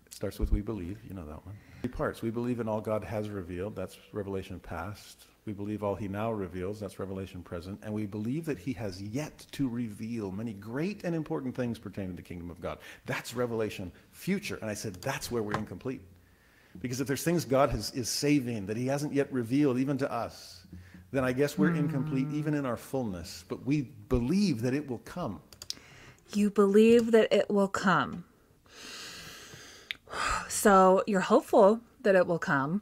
It starts with we believe, you know that one. 3 parts. We believe in all God has revealed, that's Revelation past. We believe all he now reveals, that's Revelation present. And we believe that he has yet to reveal many great and important things pertaining to the kingdom of God. That's Revelation future. And I said, that's where we're incomplete. Because if there's things God is saving that he hasn't yet revealed even to us, then I guess we're incomplete even in our fullness. But we believe that it will come. You believe that it will come. So you're hopeful that it will come.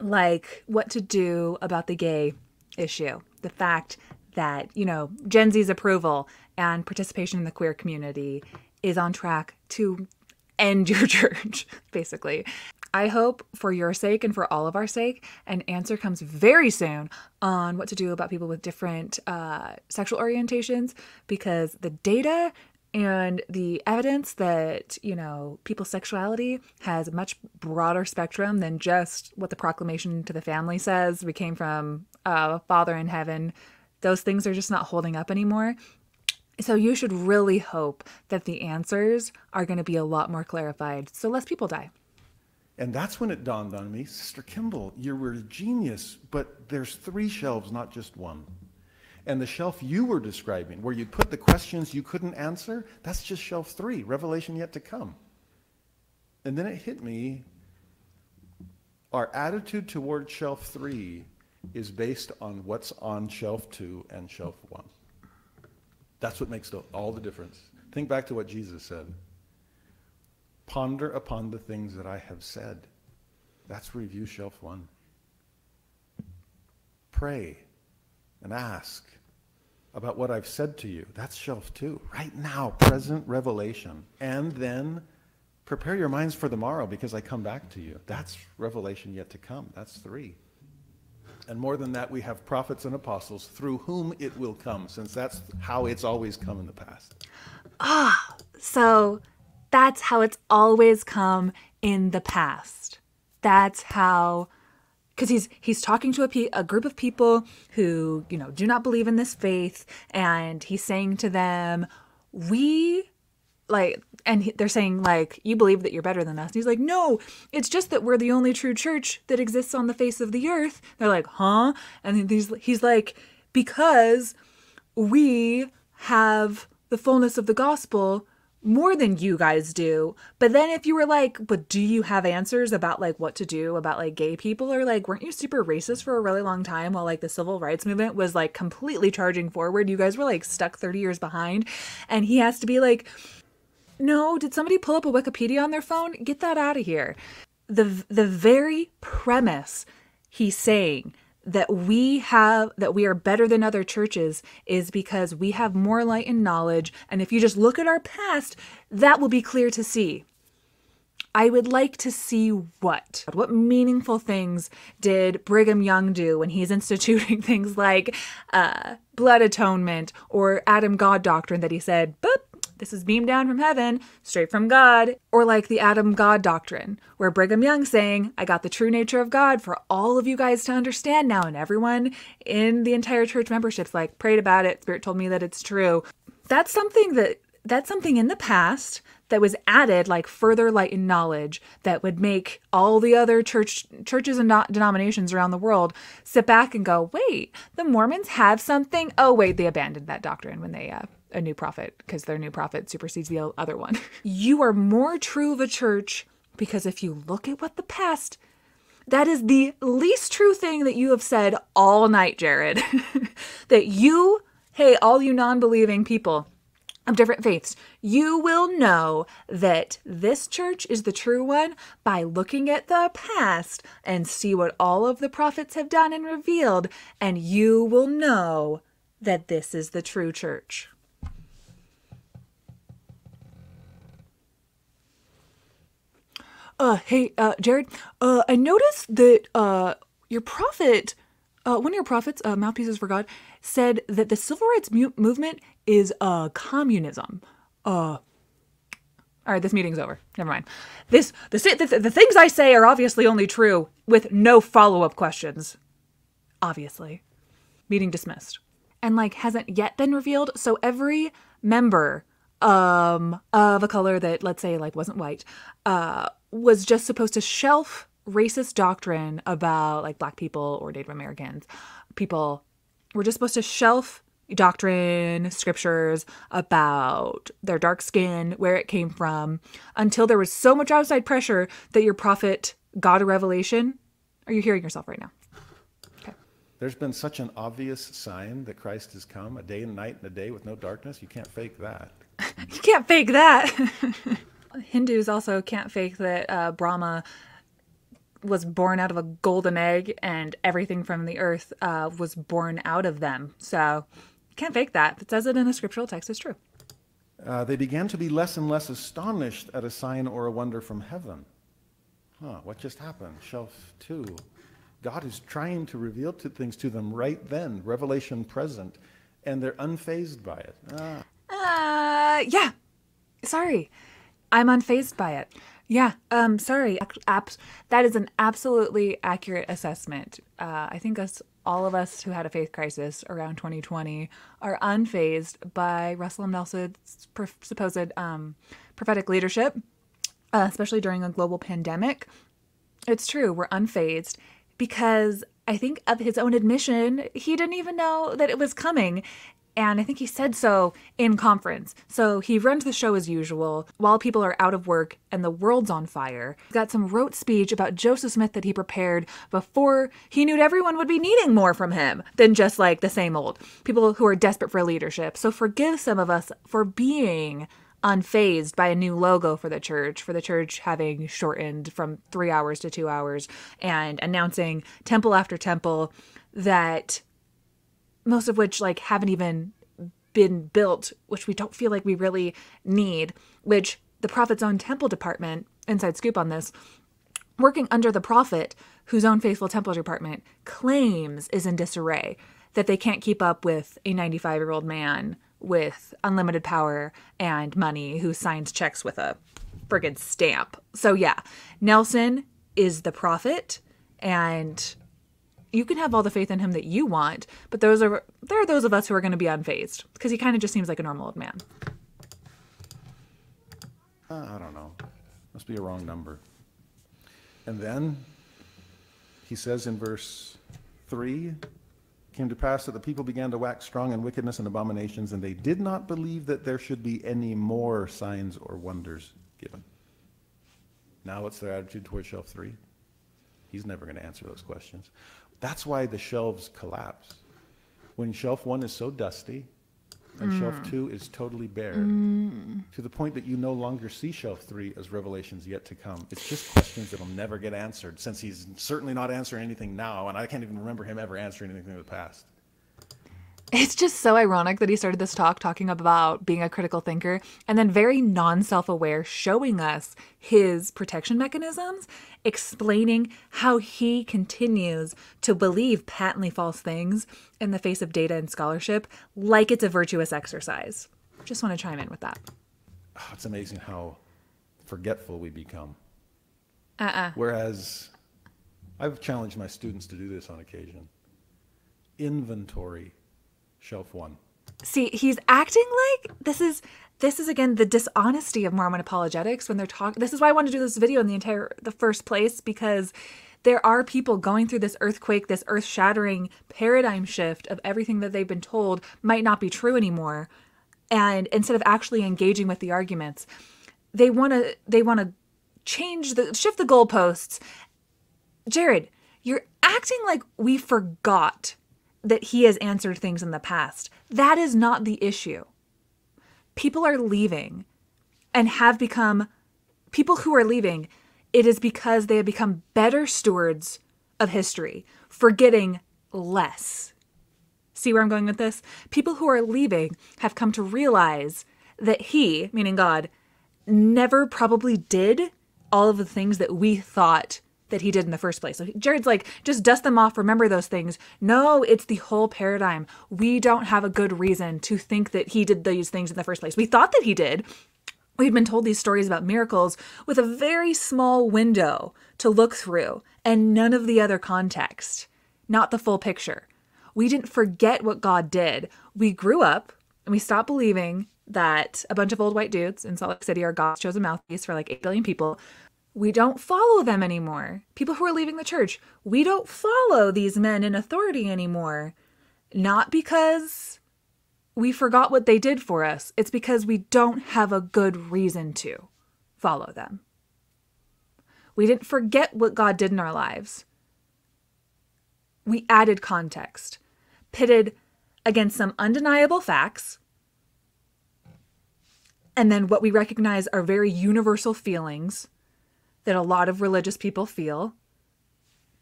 Like what to do about the gay issue. The fact that, Gen Z's approval and participation in the queer community is on track to end your church, basically. I hope for your sake and for all of our sake, an answer comes very soon on what to do about people with different sexual orientations, because the data and the evidence that, people's sexuality has a much broader spectrum than just what the proclamation to the family says. We came from a Father in heaven. Those things are just not holding up anymore. So you should really hope that the answers are going to be a lot more clarified so less people die. And that's when it dawned on me, Sister Kimball, you were a genius, but there's 3 shelves, not just one. And the shelf you were describing, where you put the questions you couldn't answer, that's just shelf 3, Revelation yet to come. And then it hit me, our attitude toward shelf 3 is based on what's on shelf 2 and shelf 1. That's what makes all the difference. Think back to what Jesus said. Ponder upon the things that I have said. That's review shelf 1. Pray and ask about what I've said to you. That's shelf 2. Right now, present revelation. And then prepare your minds for the morrow because I come back to you. That's revelation yet to come. That's 3. And more than that, we have prophets and apostles through whom it will come, since that's how it's always come in the past. So that's how it's always come in the past. That's how, because he's talking to a group of people who, do not believe in this faith, and he's saying to them, they're saying, you believe that you're better than us. And he's like, no, it's just that we're the only true church that exists on the face of the earth. They're like, huh? And he's like, because we have the fullness of the gospel more than you guys do. But then if you were like, but do you have answers about what to do about gay people? Or weren't you super racist for a really long time while the civil rights movement was completely charging forward? You guys were stuck 30 years behind. And he has to be like, no, did somebody pull up a Wikipedia on their phone? Get that out of here. The very premise he's saying that we are better than other churches is because we have more light and knowledge. And if you just look at our past, that will be clear to see. I would like to see what meaningful things did Brigham Young do when he's instituting things like blood atonement or Adam God doctrine that he said, boop, this is beamed down from heaven, straight from God. Or the Adam God doctrine, where Brigham Young saying, I got the true nature of God for all of you guys to understand now. And everyone in the entire church membership's prayed about it. Spirit told me that it's true. That's something in the past that was added, further light and knowledge that would make all the other churches and denominations around the world sit back and go, wait, the Mormons have something? Oh, wait, they abandoned that doctrine when they a new prophet, because their new prophet supersedes the other one. You are more true of a church because if you look at what the past, that is the least true thing that you have said all night, Jared. That you, hey, all you non-believing people of different faiths, you will know that this church is the true one by looking at the past and see what all of the prophets have done and revealed, and you will know that this is the true church. Hey, Jared, I noticed that your prophet, one of your prophets, Mouthpieces for God, said that the civil rights movement is communism. All right, this meeting's over. Never mind. The things I say are obviously only true with no follow-up questions. obviously. Meeting dismissed. And like hasn't yet been revealed. So every member of a color that, let's say, like wasn't white, was just supposed to shelf racist doctrine about like Black people or Native Americans. People were just supposed to shelf doctrine, scriptures about their dark skin, where it came from, until there was so much outside pressure that your prophet got a revelation. Are you hearing yourself right now? Okay. There's been such an obvious sign that Christ has come, a day and night and a day with no darkness. You can't fake that. You can't fake that. Hindus also can't fake that Brahma was born out of a golden egg and everything from the earth was born out of them. So you can't fake that. If it says it in a scriptural text, it's true. They began to be less and less astonished at a sign or a wonder from heaven. What just happened? Shelf 2. God is trying to reveal things to them right then, revelation present, and they're unfazed by it. Yeah. Sorry. I'm unfazed by it. Yeah. Sorry. That is an absolutely accurate assessment. I think all of us who had a faith crisis around 2020 are unfazed by Russell M. Nelson's supposed prophetic leadership, especially during a global pandemic. It's true. We're unfazed because I think of his own admission, he didn't even know that it was coming. And I think he said so in conference. So he runs the show as usual while people are out of work and the world's on fire. He's got some rote speech about Joseph Smith that he prepared before he knew everyone would be needing more from him than just like the same old people who are desperate for leadership. So forgive some of us for being unfazed by a new logo for the church having shortened from 3 hours to 2 hours and announcing temple after temple that most of which like haven't even been built, which we don't feel like we really need, which the prophet's own temple department, inside scoop on this, working under the prophet, whose own faithful temple department claims is in disarray, that they can't keep up with a 95-year-old man with unlimited power and money who signs checks with a friggin' stamp. So yeah, Nelson is the prophet, and you can have all the faith in him that you want, but there are those of us who are going to be unfazed because he kind of just seems like a normal old man. I don't know. Must be a wrong number. And then he says in verse 3, came to pass that the people began to wax strong in wickedness and abominations, and they did not believe that there should be any more signs or wonders given. Now what's their attitude towards shelf 3? He's never going to answer those questions. That's why the shelves collapse. When shelf 1 is so dusty and shelf 2 is totally bare, to the point that you no longer see shelf 3 as revelations yet to come. It's just questions that'll never get answered, since he's certainly not answering anything now, and I can't even remember him ever answering anything in the past. It's just so ironic that he started this talk talking about being a critical thinker and then very non-self-aware showing us his protection mechanisms, explaining how he continues to believe patently false things in the face of data and scholarship like it's a virtuous exercise. Just want to chime in with that. Oh, it's amazing how forgetful we become. Whereas I've challenged my students to do this on occasion. Inventory shelf 1. See, he's acting like this is again the dishonesty of Mormon apologetics when they're talking. This is why I wanted to do this video in the first place, because there are people going through this earthquake, this earth-shattering paradigm shift of everything that they've been told might not be true anymore. And instead of actually engaging with the arguments, they want to shift the goalposts. Jared, you're acting like we forgot that he has answered things in the past. That is not the issue. People are leaving and have become people who are leaving. It is because they have become better stewards of history, forgetting less. See where I'm going with this? People who are leaving have come to realize that he, meaning God, never probably did all of the things that we thought that he did in the first place. So Jared's like, just dust them off, remember those things. No, it's the whole paradigm. We don't have a good reason to think that he did these things in the first place. We thought that he did. We'd been told these stories about miracles with a very small window to look through and none of the other context. not the full picture. We didn't forget what God did. We grew up and we stopped believing that a bunch of old white dudes in Salt Lake City are God's chosen mouthpiece for like 8 billion people. We don't follow them anymore. People who are leaving the church, we don't follow these men in authority anymore. Not because we forgot what they did for us. It's because we don't have a good reason to follow them. We didn't forget what God did in our lives. We added context, pitted against some undeniable facts, and then what we recognize are very universal feelings that a lot of religious people feel,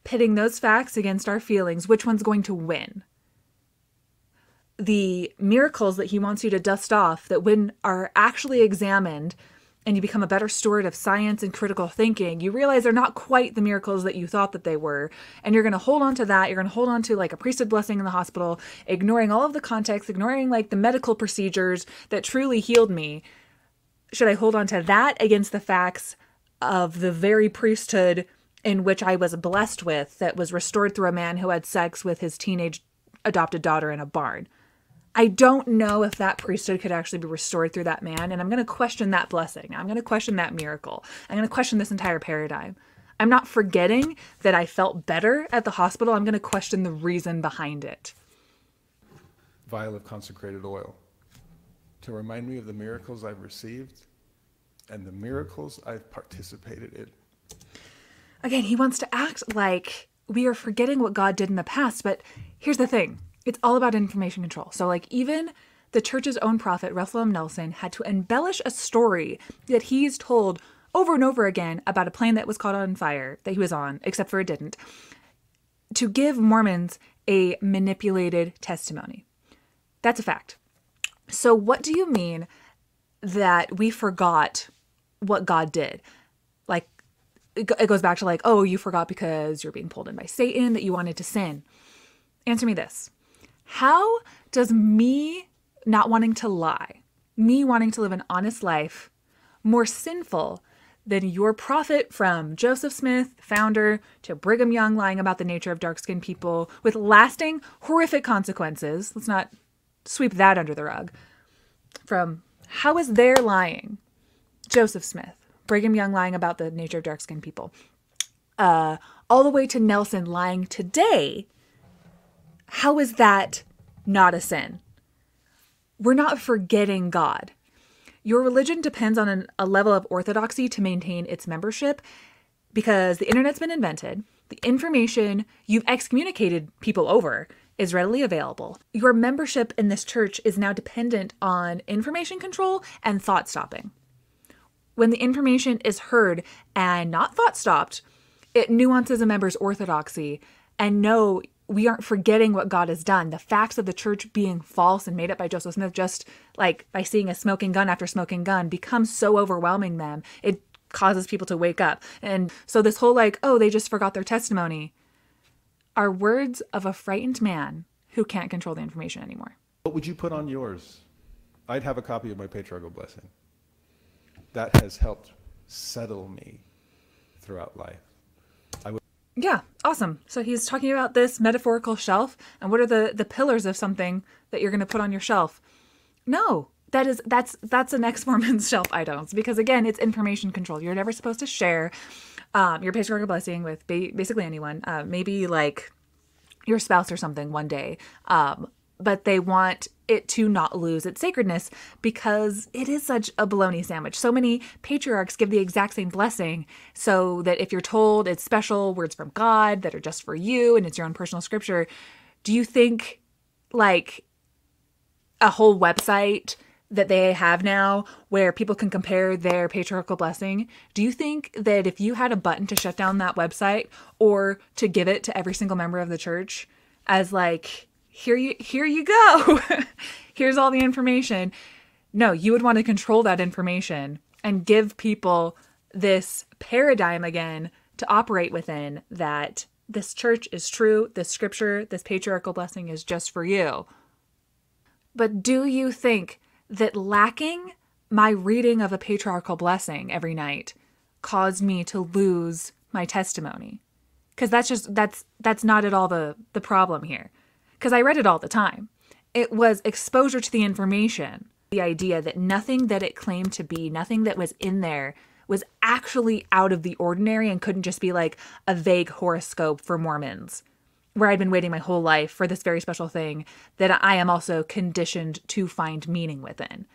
pitting those facts against our feelings, which one's going to win? The miracles that he wants you to dust off, that when are actually examined and you become a better steward of science and critical thinking, you realize they're not quite the miracles that you thought that they were. And you're going to hold on to that. You're going to hold on to like a priesthood blessing in the hospital, ignoring all of the context, ignoring like the medical procedures that truly healed me. Should I hold on to that against the facts of the very priesthood in which I was blessed with, that was restored through a man who had sex with his teenage adopted daughter in a barn? I don't know if that priesthood could actually be restored through that man, and I'm going to question that blessing. I'm going to question that miracle. I'm going to question this entire paradigm. I'm not forgetting that I felt better at the hospital. I'm going to question the reason behind it. Vial of consecrated oil to remind me of the miracles I've received and the miracles I've participated in. Again, he wants to act like we are forgetting what God did in the past, but here's the thing. It's all about information control. So like even the church's own prophet, Russell M. Nelson, had to embellish a story that he's told over and over again about a plane that was caught on fire that he was on, except for it didn't, to give Mormons a manipulated testimony. That's a fact. So what do you mean that we forgot what God did? Like, it goes back to like, oh, you forgot because you're being pulled in by Satan, that you wanted to sin. Answer me this. How does me not wanting to lie, me wanting to live an honest life, more sinful than your prophet from Joseph Smith, founder, to Brigham Young lying about the nature of dark-skinned people with lasting, horrific consequences? Let's not sweep that under the rug. From how is their lying? Joseph Smith, Brigham Young lying about the nature of dark-skinned people, all the way to Nelson lying today. How is that not a sin? We're not forgetting God. Your religion depends on a level of orthodoxy to maintain its membership because the internet's been invented. The information you've excommunicated people over is readily available. Your membership in this church is now dependent on information control and thought stopping. When the information is heard and not thought stopped, it nuances a member's orthodoxy. And no, we aren't forgetting what God has done. The facts of the church being false and made up by Joseph Smith, just like by seeing a smoking gun after smoking gun, becomes so overwhelming them. It causes people to wake up. And so this whole like, oh, they just forgot their testimony, are words of a frightened man who can't control the information anymore. What would you put on yours? I'd have a copy of my patriarchal blessing. That has helped settle me throughout life. Yeah, awesome. So he's talking about this metaphorical shelf, and what are the pillars of something that you're going to put on your shelf? No, that's an ex-Mormon's shelf items, because again, it's information control. You're never supposed to share your patriarchal blessing with basically anyone, maybe like your spouse or something one day. But they want it to not lose its sacredness because it is such a bologna sandwich. So many patriarchs give the exact same blessing so that if you're told it's special words from God that are just for you and it's your own personal scripture, do you think like a whole website that they have now where people can compare their patriarchal blessing, do you think that if you had a button to shut down that website or to give it to every single member of the church as like, here you go. Here's all the information. No, you would want to control that information and give people this paradigm again to operate within, that this church is true, this scripture, this patriarchal blessing is just for you. But do you think that lacking my reading of a patriarchal blessing every night caused me to lose my testimony? Because that's not at all the problem here. Because I read it all the time. It was exposure to the information. The idea that nothing that it claimed to be, nothing that was in there was actually out of the ordinary and couldn't just be like a vague horoscope for Mormons, where I'd been waiting my whole life for this very special thing that I am also conditioned to find meaning within.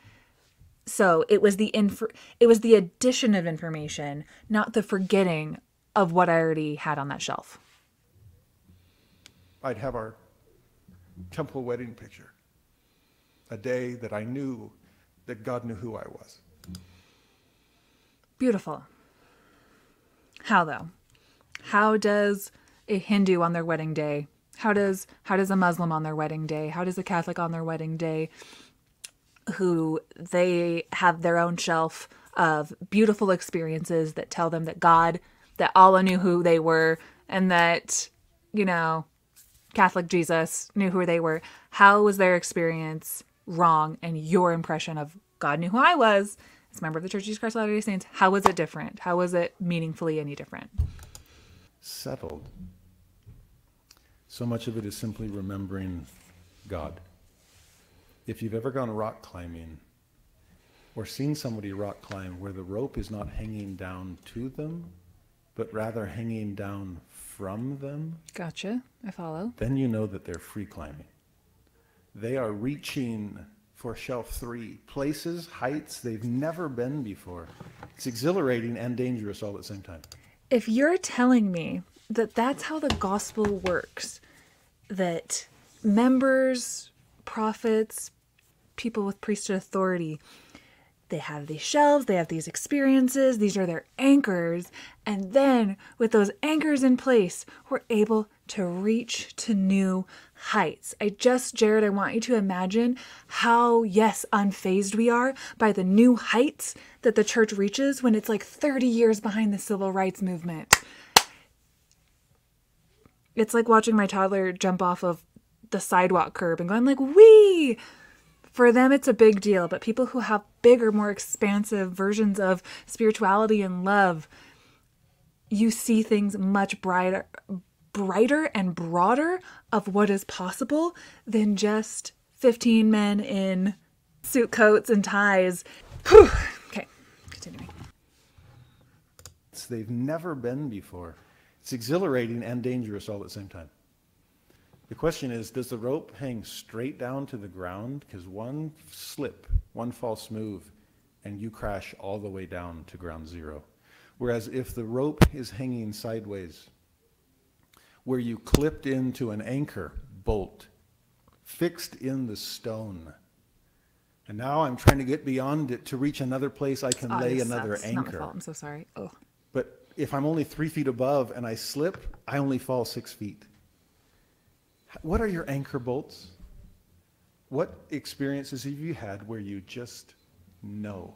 So it was the addition of information, not the forgetting of what I already had on that shelf. I'd have our temple wedding picture, a day that I knew that God knew who I was. Beautiful. How though? How does a Hindu on their wedding day? How does a Muslim on their wedding day? How does a Catholic on their wedding day, who they have their own shelf of beautiful experiences that tell them that God, that Allah knew who they were, and that, Catholic Jesus knew who they were. How was their experience wrong? And your impression of God knew who I was as a member of the Church of Jesus Christ of Latter-day Saints, how was it different? How was it meaningfully any different? Settled. So much of it is simply remembering God. If you've ever gone rock climbing or seen somebody rock climb where the rope is not hanging down to them, but rather hanging down from them, Gotcha. I follow. then you know that they're free climbing. They are reaching for shelf 3, places, heights they've never been before. It's exhilarating and dangerous all at the same time. If you're telling me that that's how the gospel works, that members, prophets, people with priesthood authority, they have these shelves, they have these experiences, these are their anchors, and then with those anchors in place, we're able to reach to new heights. Jared, I want you to imagine how, yes, unfazed we are by the new heights that the church reaches when it's like 30 years behind the civil rights movement. It's like watching my toddler jump off of the sidewalk curb and going like, wee! For them, it's a big deal, but people who have bigger, more expansive versions of spirituality and love, you see things much brighter and broader of what is possible than just 15 men in suit coats and ties. Whew. Okay, continuing. They've never been before. It's exhilarating and dangerous all at the same time. The question is, does the rope hang straight down to the ground? Because one slip, one false move, and you crash all the way down to ground zero. Whereas if the rope is hanging sideways, where you clipped into an anchor bolt, fixed in the stone, and now I'm trying to get beyond it to reach another place I can lay another anchor. Not my fault. I'm so sorry. Oh. But if I'm only 3 feet above and I slip, I only fall 6 feet. What are your anchor bolts? What experiences have you had where you just know?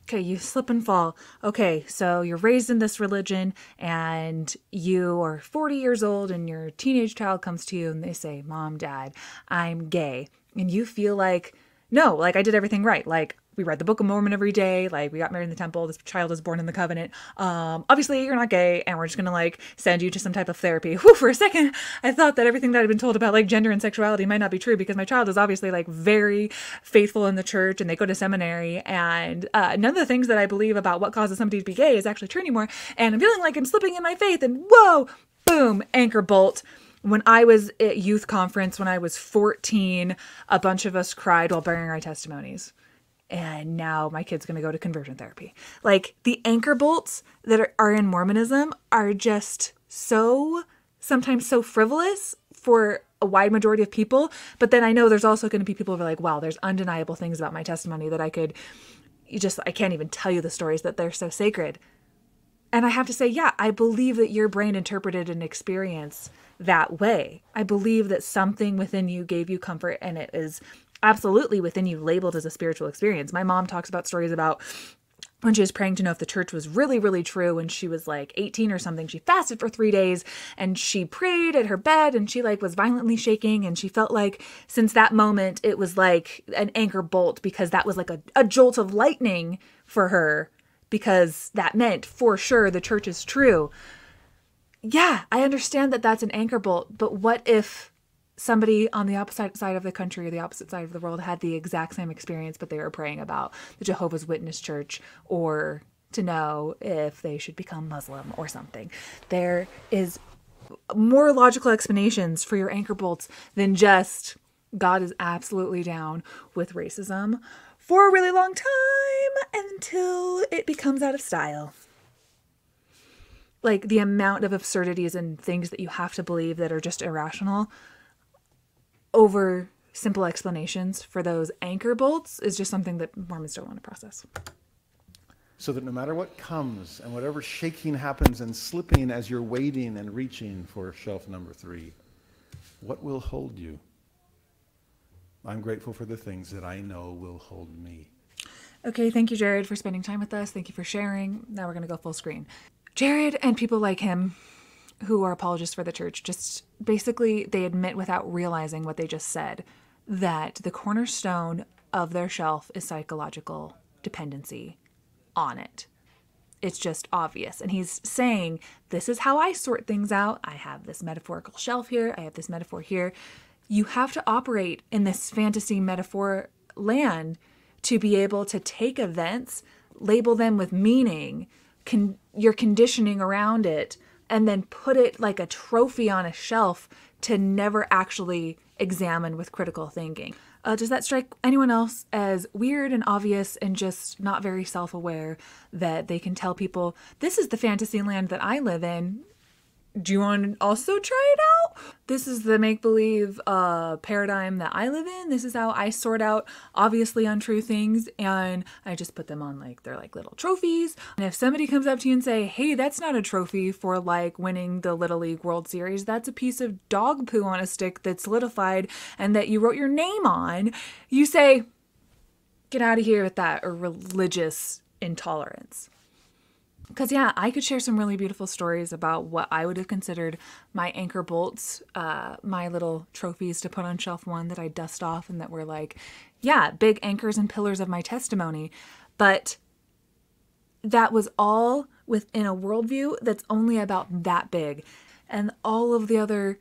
Okay, you slip and fall. Okay, so you're raised in this religion and you are 40 years old and your teenage child comes to you and they say, Mom, Dad, I'm gay. And you feel like, no, like I did everything right. Like we read the Book of Mormon every day. Like we got married in the temple. This child is born in the covenant. Obviously you're not gay and we're just going to like send you to some type of therapy. Whew, for a second, I thought that everything that I'd been told about like gender and sexuality might not be true because my child is obviously like very faithful in the church and they go to seminary. And none of the things that I believe about what causes somebody to be gay is actually true anymore. And I'm feeling like I'm slipping in my faith and whoa, boom, anchor bolt. When I was at youth conference, when I was 14, a bunch of us cried while bearing our testimonies. And now my kid's going to go to conversion therapy. Like the anchor bolts that are in Mormonism are just sometimes so frivolous for a wide majority of people. But then I know there's also going to be people who are like, wow, there's undeniable things about my testimony that I can't even tell you the stories that they're so sacred. And I have to say, yeah, I believe that your brain interpreted an experience that way. I believe that something within you gave you comfort and it is absolutely within you labeled as a spiritual experience. My mom talks about stories about when she was praying to know if the church was really, really true. When she was like 18 or something, she fasted for 3 days and she prayed at her bed and she like was violently shaking. And she felt like since that moment, it was like an anchor bolt because that was like a jolt of lightning for her because that meant for sure the church is true. yeah, I understand that that's an anchor bolt, but what if somebody on the opposite side of the country or the opposite side of the world had the exact same experience, but they were praying about the Jehovah's Witness church or to know if they should become Muslim or something? There is more logical explanations for your anchor bolts than just God is absolutely down with racism for a really long time until it becomes out of style. Like the amount of absurdities and things that you have to believe that are just irrational over simple explanations for those anchor bolts is just something that Mormons don't want to process. So that no matter what comes and whatever shaking happens and slipping as you're waiting and reaching for shelf number 3, what will hold you? I'm grateful for the things that I know will hold me. Okay, thank you, Jared, for spending time with us. Thank you for sharing. Now we're going to go full screen. Jared and people like him who are apologists for the church, just basically they admit without realizing what they just said that the cornerstone of their shelf is psychological dependency on it. It's just obvious. And he's saying, this is how I sort things out. I have this metaphorical shelf here. I have this metaphor here. You have to operate in this fantasy metaphor land to be able to take events, label them with meaning, your conditioning around it, and then put it like a trophy on a shelf to never actually examine with critical thinking. Does that strike anyone else as weird and obvious and just not very self-aware that they can tell people, this is the fantasy land that I live in? Do you want to also try it out? This is the make-believe paradigm that I live in. This is how I sort out obviously untrue things, and I just put them on like they're like little trophies. And if somebody comes up to you and say, hey, that's not a trophy for like winning the Little League World Series, that's a piece of dog poo on a stick that's solidified and that you wrote your name on, you say, get out of here with that, or religious intolerance. Because, yeah, I could share some really beautiful stories about what I would have considered my anchor bolts, my little trophies to put on shelf 1 that I dust off and that were like, yeah, big anchors and pillars of my testimony. But that was all within a worldview that's only about that big. And all of the other,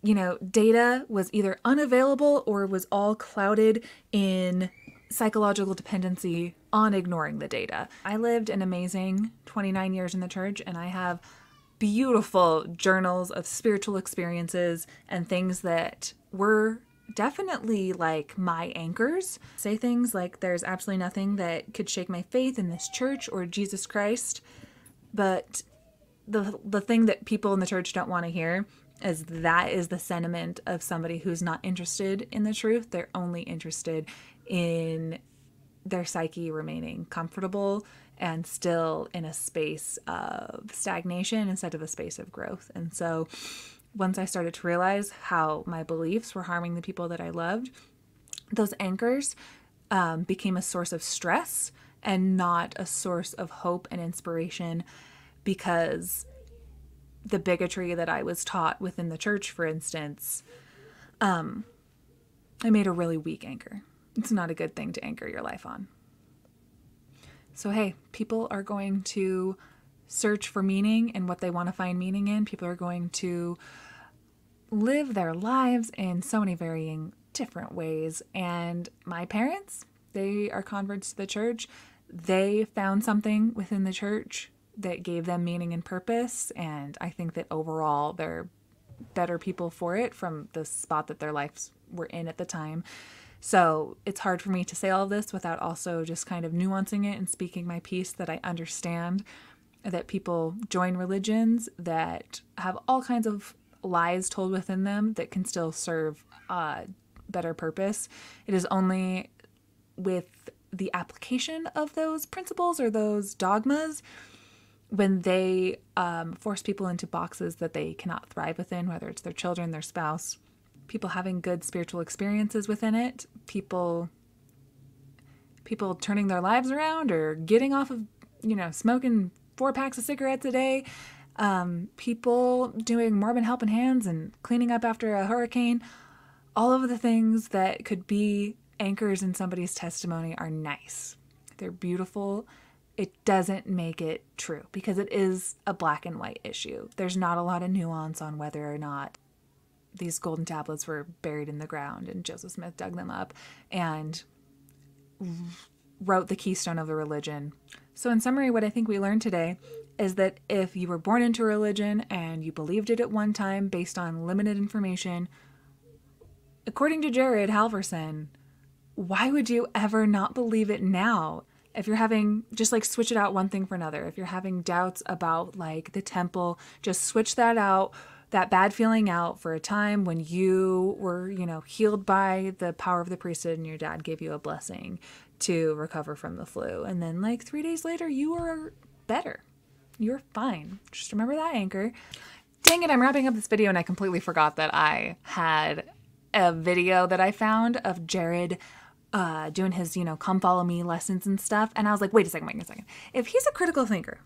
data was either unavailable or was all clouded in psychological dependency on ignoring the data. I lived an amazing 29 years in the church, and I have beautiful journals of spiritual experiences and things that were definitely like my anchors. Say things like, there's absolutely nothing that could shake my faith in this church or Jesus Christ. But the thing that people in the church don't want to hear is that is the sentiment of somebody who's not interested in the truth. They're only interested in their psyche remaining comfortable and still in a space of stagnation instead of a space of growth. And so once I started to realize how my beliefs were harming the people that I loved, those anchors became a source of stress and not a source of hope and inspiration, because the bigotry that I was taught within the church, for instance, I made a really weak anchor. It's not a good thing to anchor your life on. So, hey, people are going to search for meaning in what they want to find meaning in. People are going to live their lives in so many varying different ways. And my parents, they are converts to the church. They found something within the church that gave them meaning and purpose. And I think that overall they're better people for it from the spot that their lives were in at the time. So it's hard for me to say all of this without also just kind of nuancing it and speaking my piece, that I understand that people join religions that have all kinds of lies told within them that can still serve better purpose. It is only with the application of those principles or those dogmas when they force people into boxes that they cannot thrive within, whether it's their children, their spouse, people having good spiritual experiences within it, people turning their lives around or getting off of, smoking 4 packs of cigarettes a day, people doing Mormon helping hands and cleaning up after a hurricane. All of the things that could be anchors in somebody's testimony are nice. They're beautiful it doesn't make it true because it is a black and white issue. There's not a lot of nuance on whether or not these golden tablets were buried in the ground and Joseph Smith dug them up and wrote the keystone of the religion. So in summary, what I think we learned today is that if you were born into a religion and you believed it at one time based on limited information, according to Jared Halverson, why would you ever not believe it now? If you're having, just like switch it out one thing for another. If you're having doubts about like the temple, just switch that out, that bad feeling out for a time when you were, healed by the power of the priesthood and your dad gave you a blessing to recover from the flu. And then like 3 days later, you were better. You're fine. Just remember that anchor. Dang it, I'm wrapping up this video and I completely forgot that I had a video that I found of Jared doing his, come follow me lessons and stuff. And I was like, wait a second. If he's a critical thinker,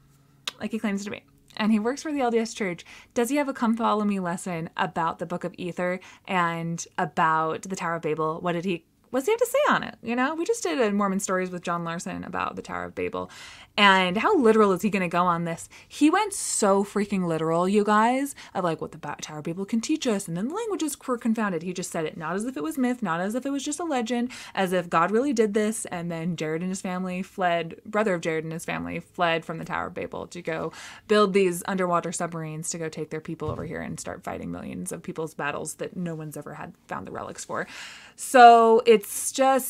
like he claims to be, and he works for the LDS Church, does he have a come follow me lesson about the Book of Ether and about the Tower of Babel? What's he have to say on it? We just did a Mormon Stories with John Larson about the Tower of Babel. And how literal is he going to go on this? He went so freaking literal, you guys, of like what the Tower of Babel can teach us. And then the languages were confounded. He just said it not as if it was myth, not as if it was just a legend, as if God really did this. And then Jared and his family brother of Jared and his family fled from the Tower of Babel to go build these underwater submarines to go take their people over here and start fighting millions of people's battles that no one's ever had found the relics for. So it's the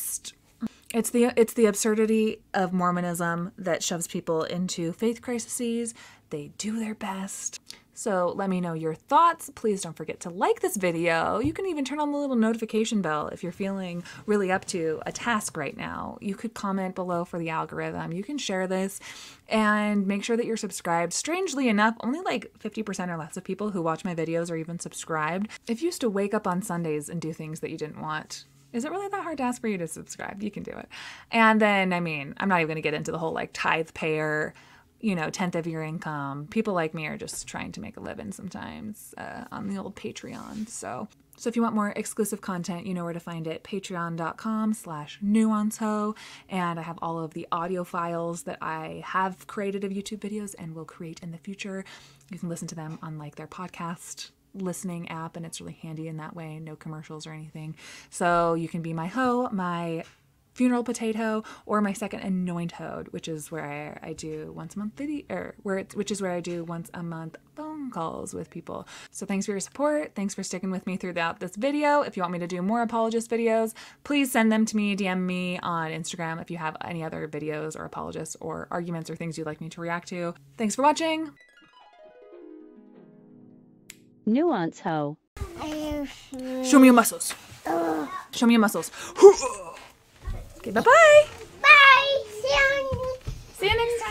absurdity of Mormonism that shoves people into faith crises. They do their best. So let me know your thoughts. Please don't forget to like this video. You can even turn on the little notification bell if you're feeling really up to a task right now. You could comment below for the algorithm. You can share this and make sure that you're subscribed. Strangely enough, only like 50% or less of people who watch my videos are even subscribed. If you used to wake up on Sundays and do things that you didn't want, is it really that hard to ask for you to subscribe? You can do it. And then, I'm not even going to get into the whole like tithe payer, 10th of your income. People like me are just trying to make a living sometimes on the old Patreon. So if you want more exclusive content, you know where to find it. Patreon.com/nuanceho. And I have all of the audio files that I have created of YouTube videos and will create in the future. You can listen to them on like their podcast listening app, and it's really handy in that way. No commercials or anything. So you can be my hoe, my funeral potato, or my second anointode, which is where I do once a month which is where I do once a month phone calls with people. So thanks for your support. Thanks for sticking with me throughout this video. If you want me to do more apologist videos, please send them to me, DM me on Instagram if you have any other videos or apologists or arguments or things you'd like me to react to. Thanks for watching. Nuance Ho. Show me your muscles. Show me your muscles. Okay, bye-bye. Bye. See you See you next time.